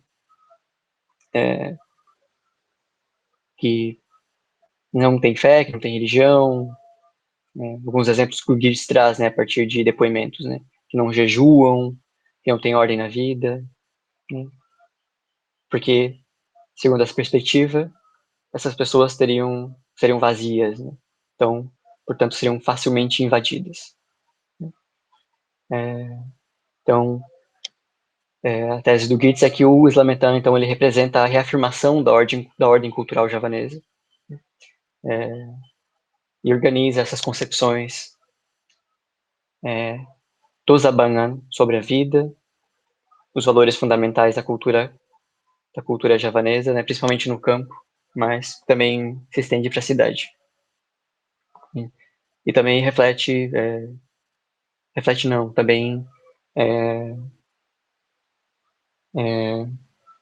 Que não tem fé, que não tem religião, né? Alguns exemplos que o Gibbs traz, né, a partir de depoimentos, né? Que não jejuam, que não tem ordem na vida, né? Porque, segundo essa perspectiva, essas pessoas seriam vazias, né? Então, portanto, seriam facilmente invadidas. Então, a tese do Gitz é que o Islametano, então, ele representa a reafirmação da ordem cultural javanesa, e organiza essas concepções Tosabangan sobre a vida, os valores fundamentais da cultura javanesa, né, principalmente no campo, mas também se estende para a cidade. E também reflete não, também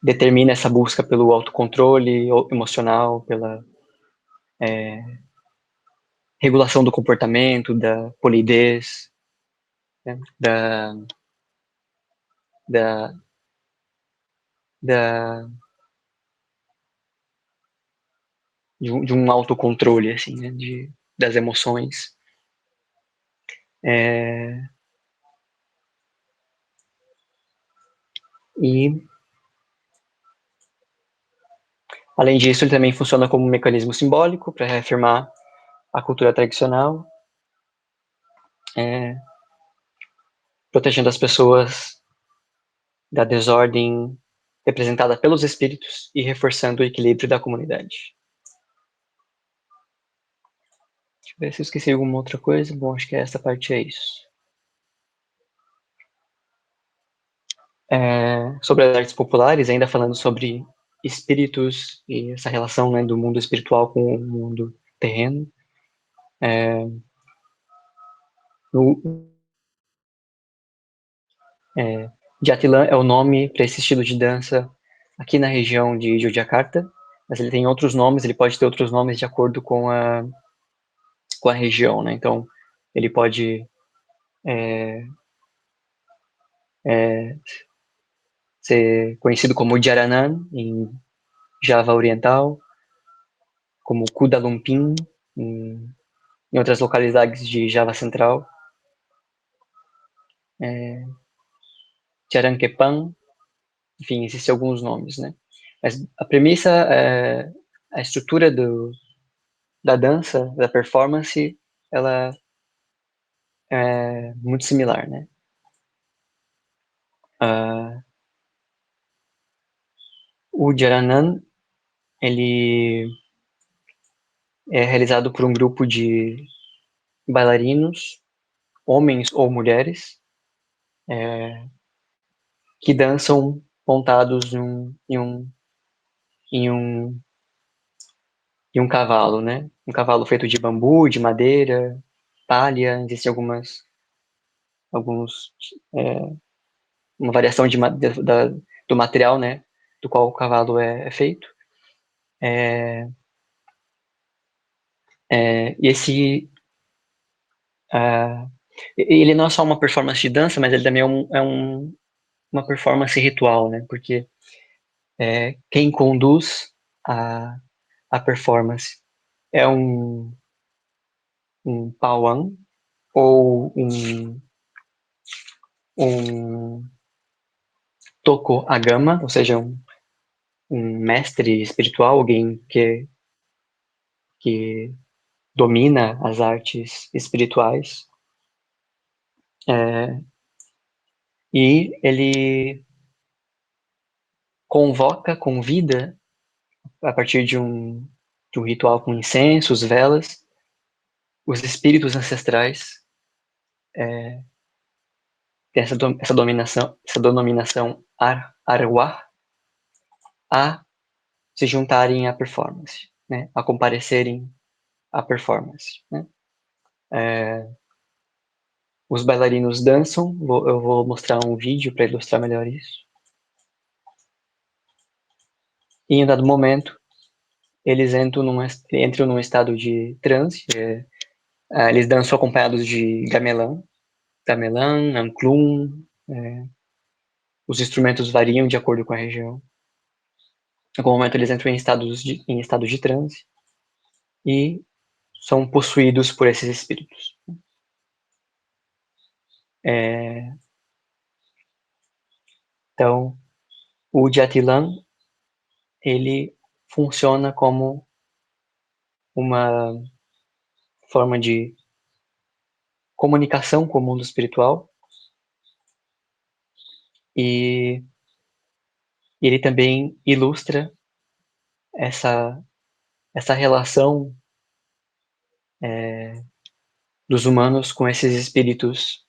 determina essa busca pelo autocontrole emocional, pela regulação do comportamento, da polidez, né, da, da, de um autocontrole, assim, né, das emoções. E Além disso, ele também funciona como um mecanismo simbólico para reafirmar a cultura tradicional, protegendo as pessoas da desordem representada pelos espíritos e reforçando o equilíbrio da comunidade. Deixa eu ver se eu esqueci alguma outra coisa. Bom, acho que essa parte é isso. Sobre as artes populares, ainda falando sobre espíritos e essa relação, né, do mundo espiritual com o mundo terreno. Jatilan é o nome para esse estilo de dança aqui na região de Yogyakarta, mas ele tem outros nomes, ele pode ter outros nomes de acordo com a região, né? Então, ele pode ser conhecido como Jaranan, em Java Oriental, como Kuda Lumpur, em outras localidades de Java Central, Jarankepang, enfim, existem alguns nomes, né? Mas a premissa, a estrutura da dança, da performance, ela é muito similar, né? O Jaranan, ele é realizado por um grupo de bailarinos, homens ou mulheres, que dançam montados em um, em um cavalo, né? Um cavalo feito de bambu, de madeira, palha, existem alguns, uma variação do material, né? Do qual o cavalo é feito. E ele não é só uma performance de dança, mas ele também uma performance ritual, né? Porque quem conduz a, a performance é um Pawan ou um Toko Agama, ou seja, um mestre espiritual, alguém que domina as artes espirituais. E ele convida, a partir de um ritual com incensos, velas, os espíritos ancestrais, tem essa denominação Arwah, a se juntarem à performance, né? A comparecerem à performance, né? Os bailarinos dançam, eu vou mostrar um vídeo para ilustrar melhor isso. E em um dado momento, eles entram num estado de transe, eles dançam acompanhados de gamelan, anclum, os instrumentos variam de acordo com a região. Em algum momento eles entram em estados de transe e são possuídos por esses espíritos. Então, o Jatilan, ele funciona como uma forma de comunicação com o mundo espiritual e ele também ilustra essa, essa relação dos humanos com esses espíritos,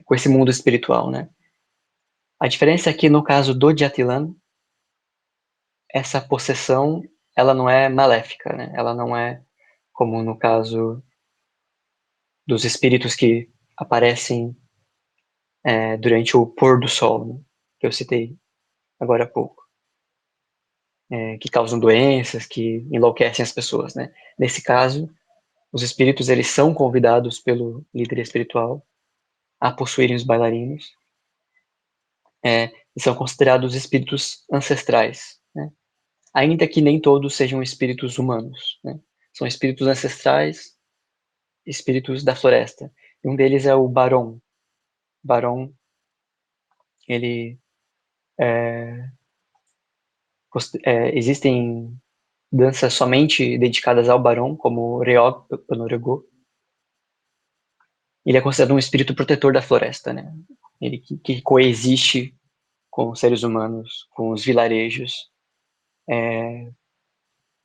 com esse mundo espiritual, né? A diferença é que no caso do Jatilan, essa possessão, ela não é maléfica, né? Ela não é como no caso dos espíritos que aparecem durante o pôr do sol, né? Que eu citei agora há pouco, que causam doenças, que enlouquecem as pessoas, né? Nesse caso, os espíritos eles são convidados pelo líder espiritual a possuírem os bailarinos, e são considerados espíritos ancestrais, né? Ainda que nem todos sejam espíritos humanos, né? São espíritos ancestrais, espíritos da floresta. Um deles é o Baron. Baron, ele existem danças somente dedicadas ao Barão, como o Reog Panorego. Ele é considerado um espírito protetor da floresta, né? Ele que coexiste com os seres humanos, com os vilarejos,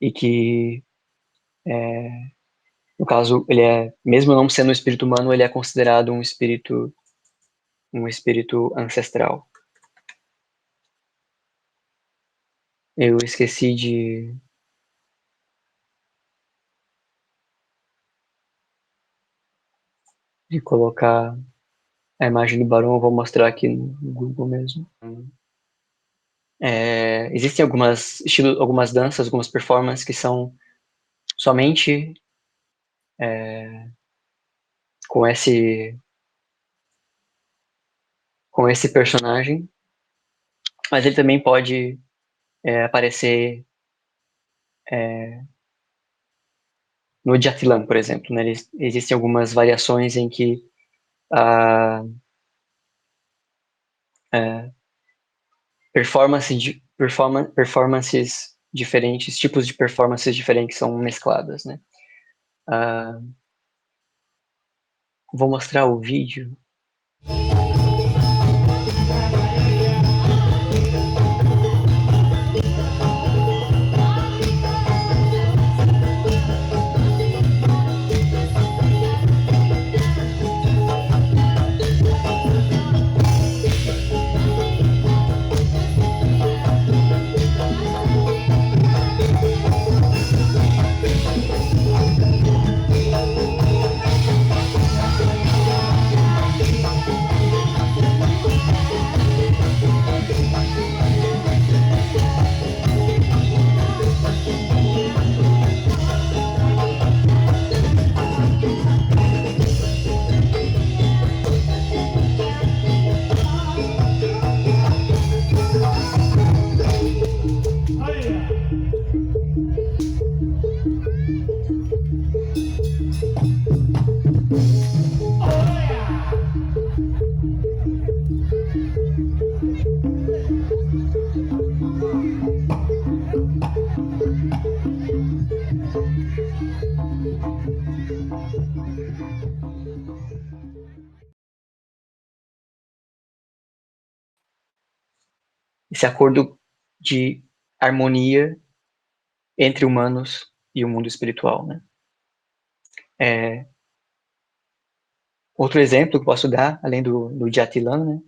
e que, no caso, mesmo não sendo um espírito humano, ele é considerado um espírito ancestral. Eu esqueci de colocar a imagem do Barão, eu vou mostrar aqui no Google mesmo. Existem algumas danças, algumas performances que são somente com esse personagem, mas ele também pode aparecer no Jatilan, por exemplo. Né? Existem algumas variações em que a performances diferentes, tipos de performances diferentes são mescladas, né? Vou mostrar o vídeo. Esse acordo de harmonia entre humanos e o mundo espiritual, né? Outro exemplo que eu posso dar, além do Jatilan, né,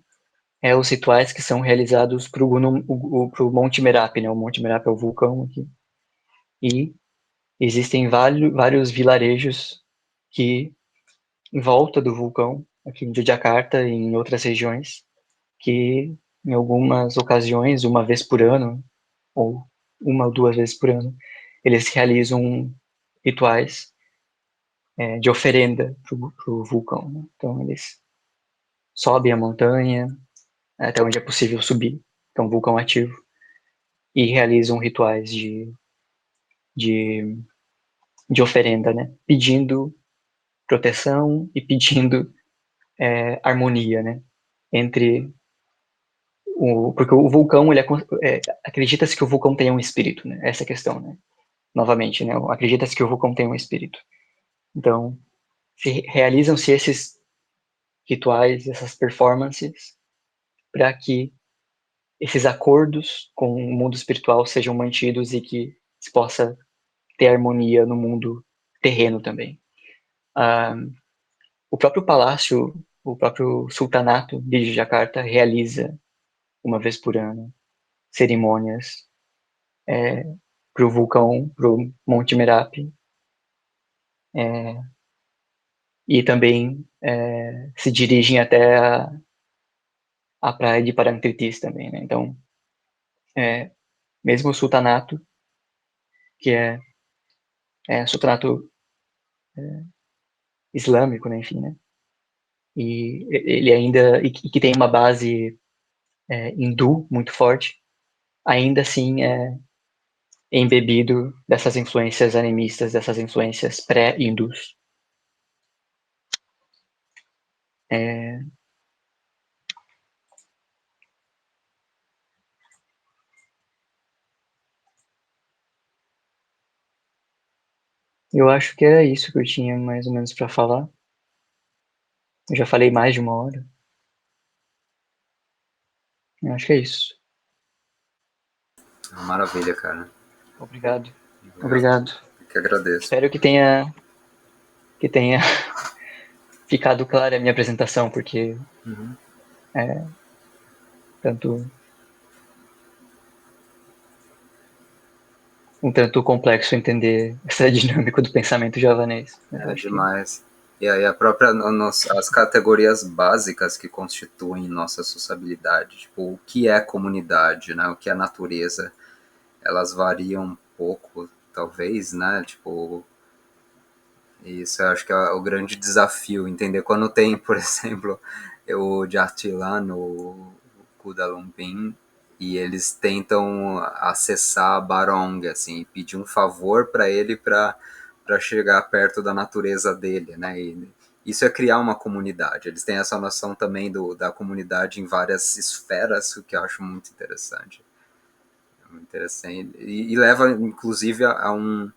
é os rituais que são realizados para o Monte Merapi, né? O Monte Merapi é o vulcão aqui. E existem vários vilarejos que, em volta do vulcão, aqui em Yogyakarta e em outras regiões, que em algumas ocasiões, uma vez por ano, ou uma ou duas vezes por ano, eles realizam rituais de oferenda para o vulcão. Né? Então, eles sobem a montanha, até onde é possível subir, que é um vulcão ativo, e realizam rituais de, de oferenda, né? Pedindo proteção e pedindo harmonia, né? Entre porque o vulcão, acredita-se que o vulcão tem um espírito, né? Essa é a questão, né? Novamente, né? Acredita-se que o vulcão tem um espírito. Então, realizam-se esses rituais, essas performances, para que esses acordos com o mundo espiritual sejam mantidos e que se possa ter harmonia no mundo terreno também. O próprio palácio, o próprio sultanato de Jakarta realiza, uma vez por ano, cerimônias para o vulcão, para o Monte Merapi, e também se dirigem até a praia de Parangtritis também, né? Então, mesmo o sultanato, que é sultanato islâmico, né, enfim, né? E ele ainda, e que tem uma base hindu muito forte, ainda assim é embebido dessas influências animistas, dessas influências pré-hindus. Eu acho que era isso que eu tinha mais ou menos para falar. Eu já falei mais de 1 hora. Eu acho que é isso. Maravilha, cara. Obrigado. Eu Obrigado. que agradeço. Espero que tenha ficado clara a minha apresentação, porque é tanto um tanto complexo entender essa dinâmica do pensamento javanês. Mas eu É acho que demais. E aí a própria as categorias básicas que constituem nossa sociabilidade, tipo o que é comunidade, né? O que é natureza, elas variam um pouco, talvez, né? Tipo, isso eu acho que é o grande desafio, entender quando tem, por exemplo, o Jartilan, o Kuda Lumpin, e eles tentam acessar Barong, assim, pedir um favor para ele para chegar perto da natureza dele, né? E isso é criar uma comunidade. Eles têm essa noção também da comunidade em várias esferas, o que eu acho muito interessante. É muito interessante. E leva, inclusive, a um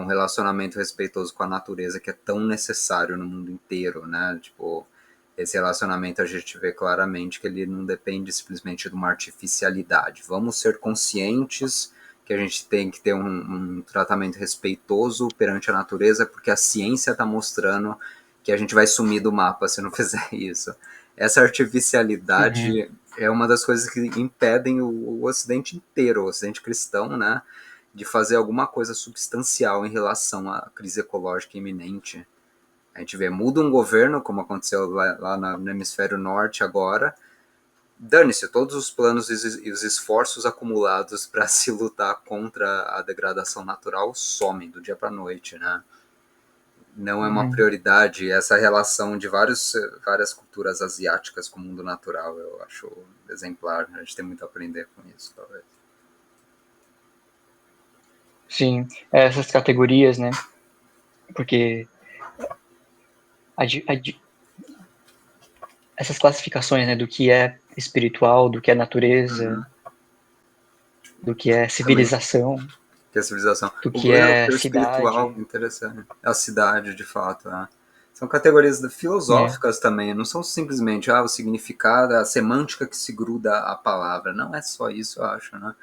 relacionamento respeitoso com a natureza que é tão necessário no mundo inteiro, né? Tipo, esse relacionamento a gente vê claramente que ele não depende simplesmente de uma artificialidade. Vamos ser conscientes que a gente tem que ter um tratamento respeitoso perante a natureza, porque a ciência está mostrando que a gente vai sumir do mapa se não fizer isso. Essa uhum, artificialidade é uma das coisas que impedem o Ocidente inteiro, o Ocidente cristão, né, de fazer alguma coisa substancial em relação à crise ecológica iminente. A gente vê, muda um governo, como aconteceu lá no hemisfério norte agora, dane-se todos os planos e os esforços acumulados para se lutar contra a degradação natural somem do dia para a noite, né? Não é uma uhum. prioridade essa relação de várias culturas asiáticas com o mundo natural, eu acho exemplar. A gente tem muito a aprender com isso, talvez. Sim, essas categorias, né? Porque a essas classificações, né, do que é espiritual, do que é natureza, do que é Também civilização, que a civilização. do que O é que é o espiritual, cidade, interessante. A cidade, de fato. É. São categorias né? filosóficas também, não são simplesmente o significado, a semântica que se gruda à palavra. Não é só isso, eu acho, né?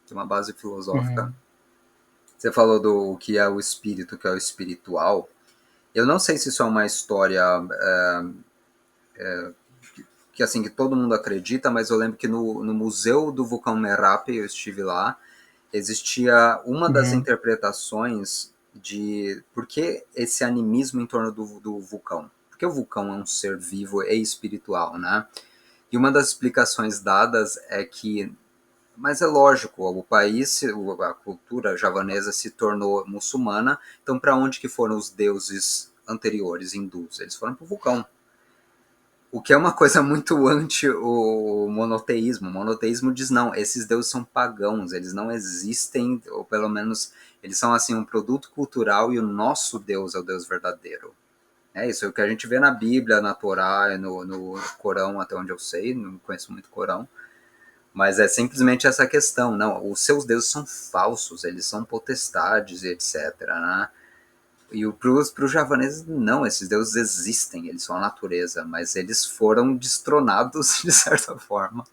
Tem uma base filosófica. Uhum, Você falou do que é o espírito, que é o espiritual. Eu não sei se isso é uma história que assim que todo mundo acredita, mas eu lembro que no museu do vulcão Merapi, eu estive lá, existia uma das uhum, interpretações de por que esse animismo em torno do vulcão. Porque o vulcão é um ser vivo e espiritual, né? E uma das explicações dadas é que, mas é lógico, o país, a cultura javanesa se tornou muçulmana, então para onde que foram os deuses anteriores hindus? Eles foram para o vulcão. O que é uma coisa muito anti o monoteísmo. O monoteísmo diz não, esses deuses são pagãos, eles não existem, ou pelo menos eles são assim um produto cultural e o nosso Deus é o Deus verdadeiro. É isso, é o que a gente vê na Bíblia, na Torá, no Corão, até onde eu sei, não conheço muito o Corão, mas é simplesmente essa questão, não, os seus deuses são falsos, eles são potestades e etc, né? E para os javaneses, não, esses deuses existem, eles são a natureza, mas eles foram destronados de certa forma.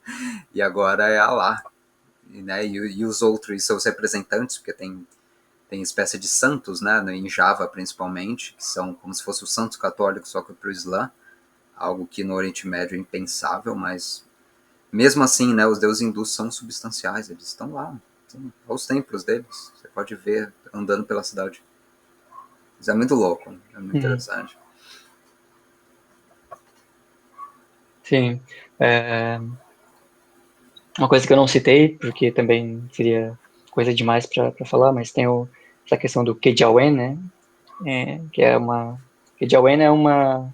E agora é Alá. Né? E os outros, seus representantes, porque tem espécie de santos, né? Em Java principalmente, que são como se fosse o santos católicos, só que para o Islã, algo que no Oriente Médio é impensável, mas mesmo assim, né, os deuses hindus são substanciais, eles estão lá, aos templos deles, você pode ver andando pela cidade. Isso é muito louco, é muito uhum. interessante. Sim. É, uma coisa que eu não citei, porque também seria coisa demais para falar, mas tem essa questão do Kejawen, né? Que é uma... Kejawen é uma...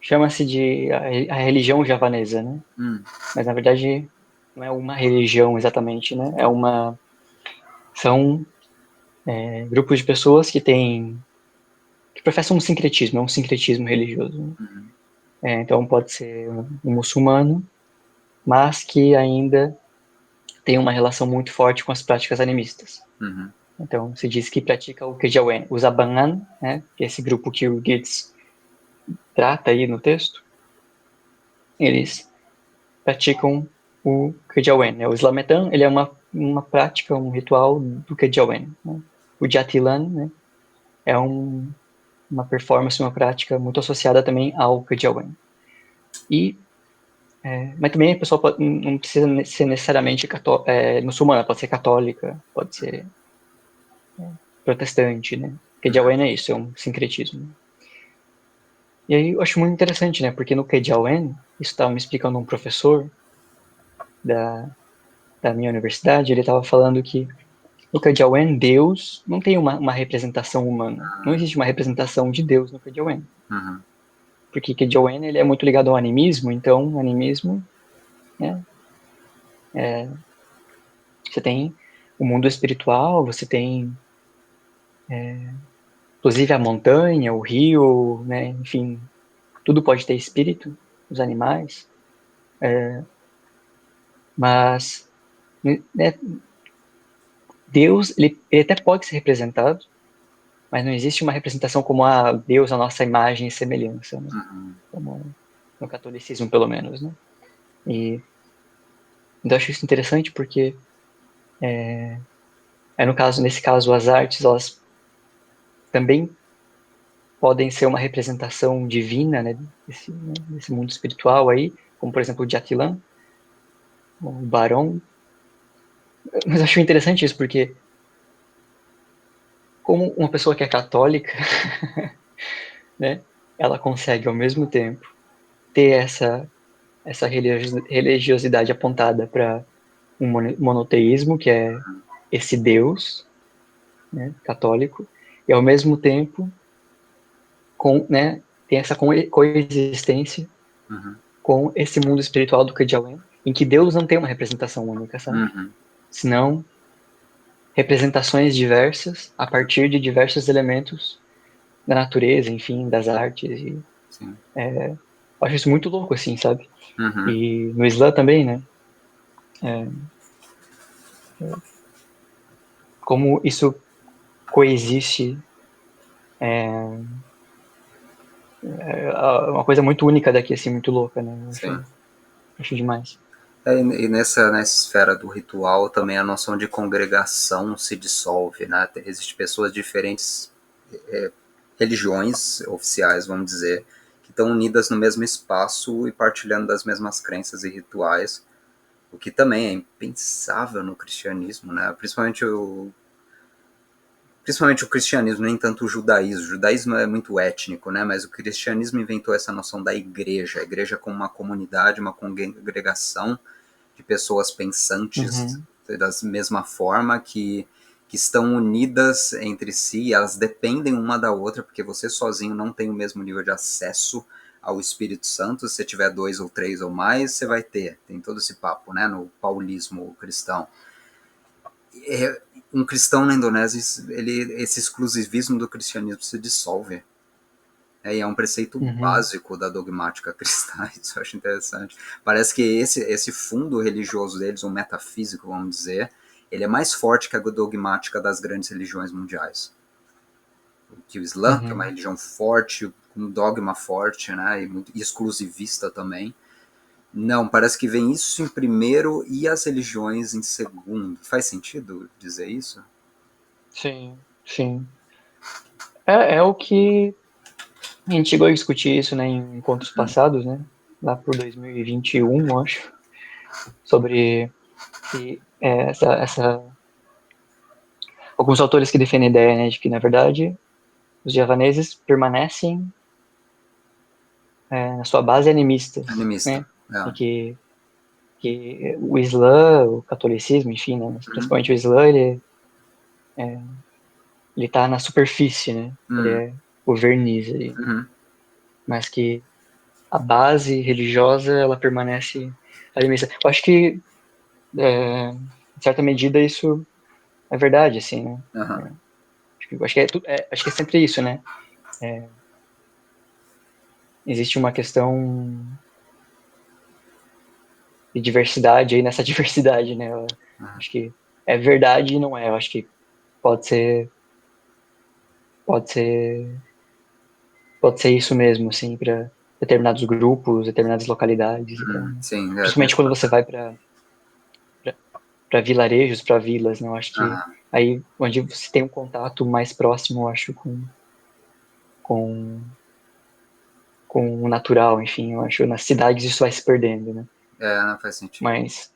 Chama-se de a religião javanesa, né? Hum, Mas na verdade não é uma religião exatamente, né? São grupos de pessoas que professam um sincretismo, é um sincretismo religioso, né? Então pode ser um muçulmano, mas que ainda tem uma relação muito forte com as práticas animistas. uhum. Então, se diz que pratica o Kejawen. Os Abangan, né, que é esse grupo que o Gitz trata aí no texto, eles praticam o Kejawen. Né? O Islametan, ele é uma prática, um ritual do Kejawen. Né? O Jatilan, né, é uma performance, uma prática muito associada também ao Kejawen. Mas também a pessoa não precisa ser necessariamente muçulmana, pode ser católica, pode ser protestante, né? Kejawen é isso, é um sincretismo. E aí eu acho muito interessante, né? Porque no Kejawen, isso estava me explicando um professor da, da minha universidade, ele estava falando que no Kejawen, Deus não tem uma representação humana. Não existe uma representação de Deus no Kejawen. Uhum. Porque Kejawen, ele é muito ligado ao animismo, então o animismo, né? Você tem o mundo espiritual, você tem inclusive a montanha, o rio, né? Enfim, tudo pode ter espírito, os animais, mas né, Deus, ele até pode ser representado, mas não existe uma representação como a Deus, a nossa imagem e semelhança, né? Uhum. Como no catolicismo, pelo menos, né? E então eu acho isso interessante porque no caso, nesse caso, as artes, elas também podem ser uma representação divina, né, desse mundo espiritual aí, como por exemplo o Jatilan, o Barão. Mas eu acho interessante isso porque como uma pessoa que é católica, né, ela consegue ao mesmo tempo ter essa religiosidade apontada para um monoteísmo, que é esse Deus, né, católico, e ao mesmo tempo né, tem essa coexistência Uhum. com esse mundo espiritual do Kejawen, em que Deus não tem uma representação única, sabe? Uhum. Senão representações diversas a partir de diversos elementos da natureza, enfim, das artes. E Sim. eu acho isso muito louco, assim, sabe? Uhum. E no Islã também, né? É, como isso coexiste uma coisa muito única daqui, assim, muito louca, né? Eu Sim. acho demais. E nessa esfera do ritual também a noção de congregação se dissolve, né? Existem pessoas de diferentes religiões oficiais, vamos dizer, que estão unidas no mesmo espaço e partilhando das mesmas crenças e rituais, o que também é impensável no cristianismo, né? Principalmente o cristianismo, nem tanto o judaísmo. O judaísmo é muito étnico, né? Mas o cristianismo inventou essa noção da igreja, a igreja como uma comunidade, uma congregação de pessoas pensantes Uhum, da mesma forma que estão unidas entre si, elas dependem uma da outra, porque você sozinho não tem o mesmo nível de acesso ao Espírito Santo. Se você tiver dois ou três ou mais, você vai ter. Tem todo esse papo, né, no paulismo cristão. Um cristão na Indonésia, esse exclusivismo do cristianismo se dissolve. E é um preceito uhum, básico da dogmática cristã, isso eu acho interessante. Parece que esse fundo religioso deles, um metafísico, vamos dizer, ele é mais forte que a dogmática das grandes religiões mundiais. Que o Islã, que é uma uhum. religião forte, com um dogma forte, né, e muito exclusivista também. Não, parece que vem isso em primeiro e as religiões em segundo. Faz sentido dizer isso? Sim, sim. É o que a gente chegou a discutir isso, né, em encontros passados, né, lá por 2021, eu acho, sobre que alguns autores que defendem a ideia, né, de que, na verdade, os javaneses permanecem na sua base animista, Animista. né, e que o Islã, o catolicismo, enfim, né, mas Uhum. principalmente o Islã, ele tá na superfície, né, ele Uhum. é o verniz ali, Uhum. mas que a base religiosa, ela permanece animista. Eu acho que, em certa medida, isso é verdade, assim, né, Uhum. é, acho que é sempre isso, né, existe uma questão de diversidade aí nessa diversidade, né, eu acho que é verdade e não é, eu acho que pode ser, pode ser, pode ser isso mesmo, assim, para determinados grupos, determinadas localidades. Então, Sim, principalmente quando você vai para vilarejos, para vilas, né? Eu acho que aham. aí onde você tem um contato mais próximo, eu acho, com, com o natural, enfim, eu acho, nas cidades isso vai se perdendo, né? Não faz sentido. Mas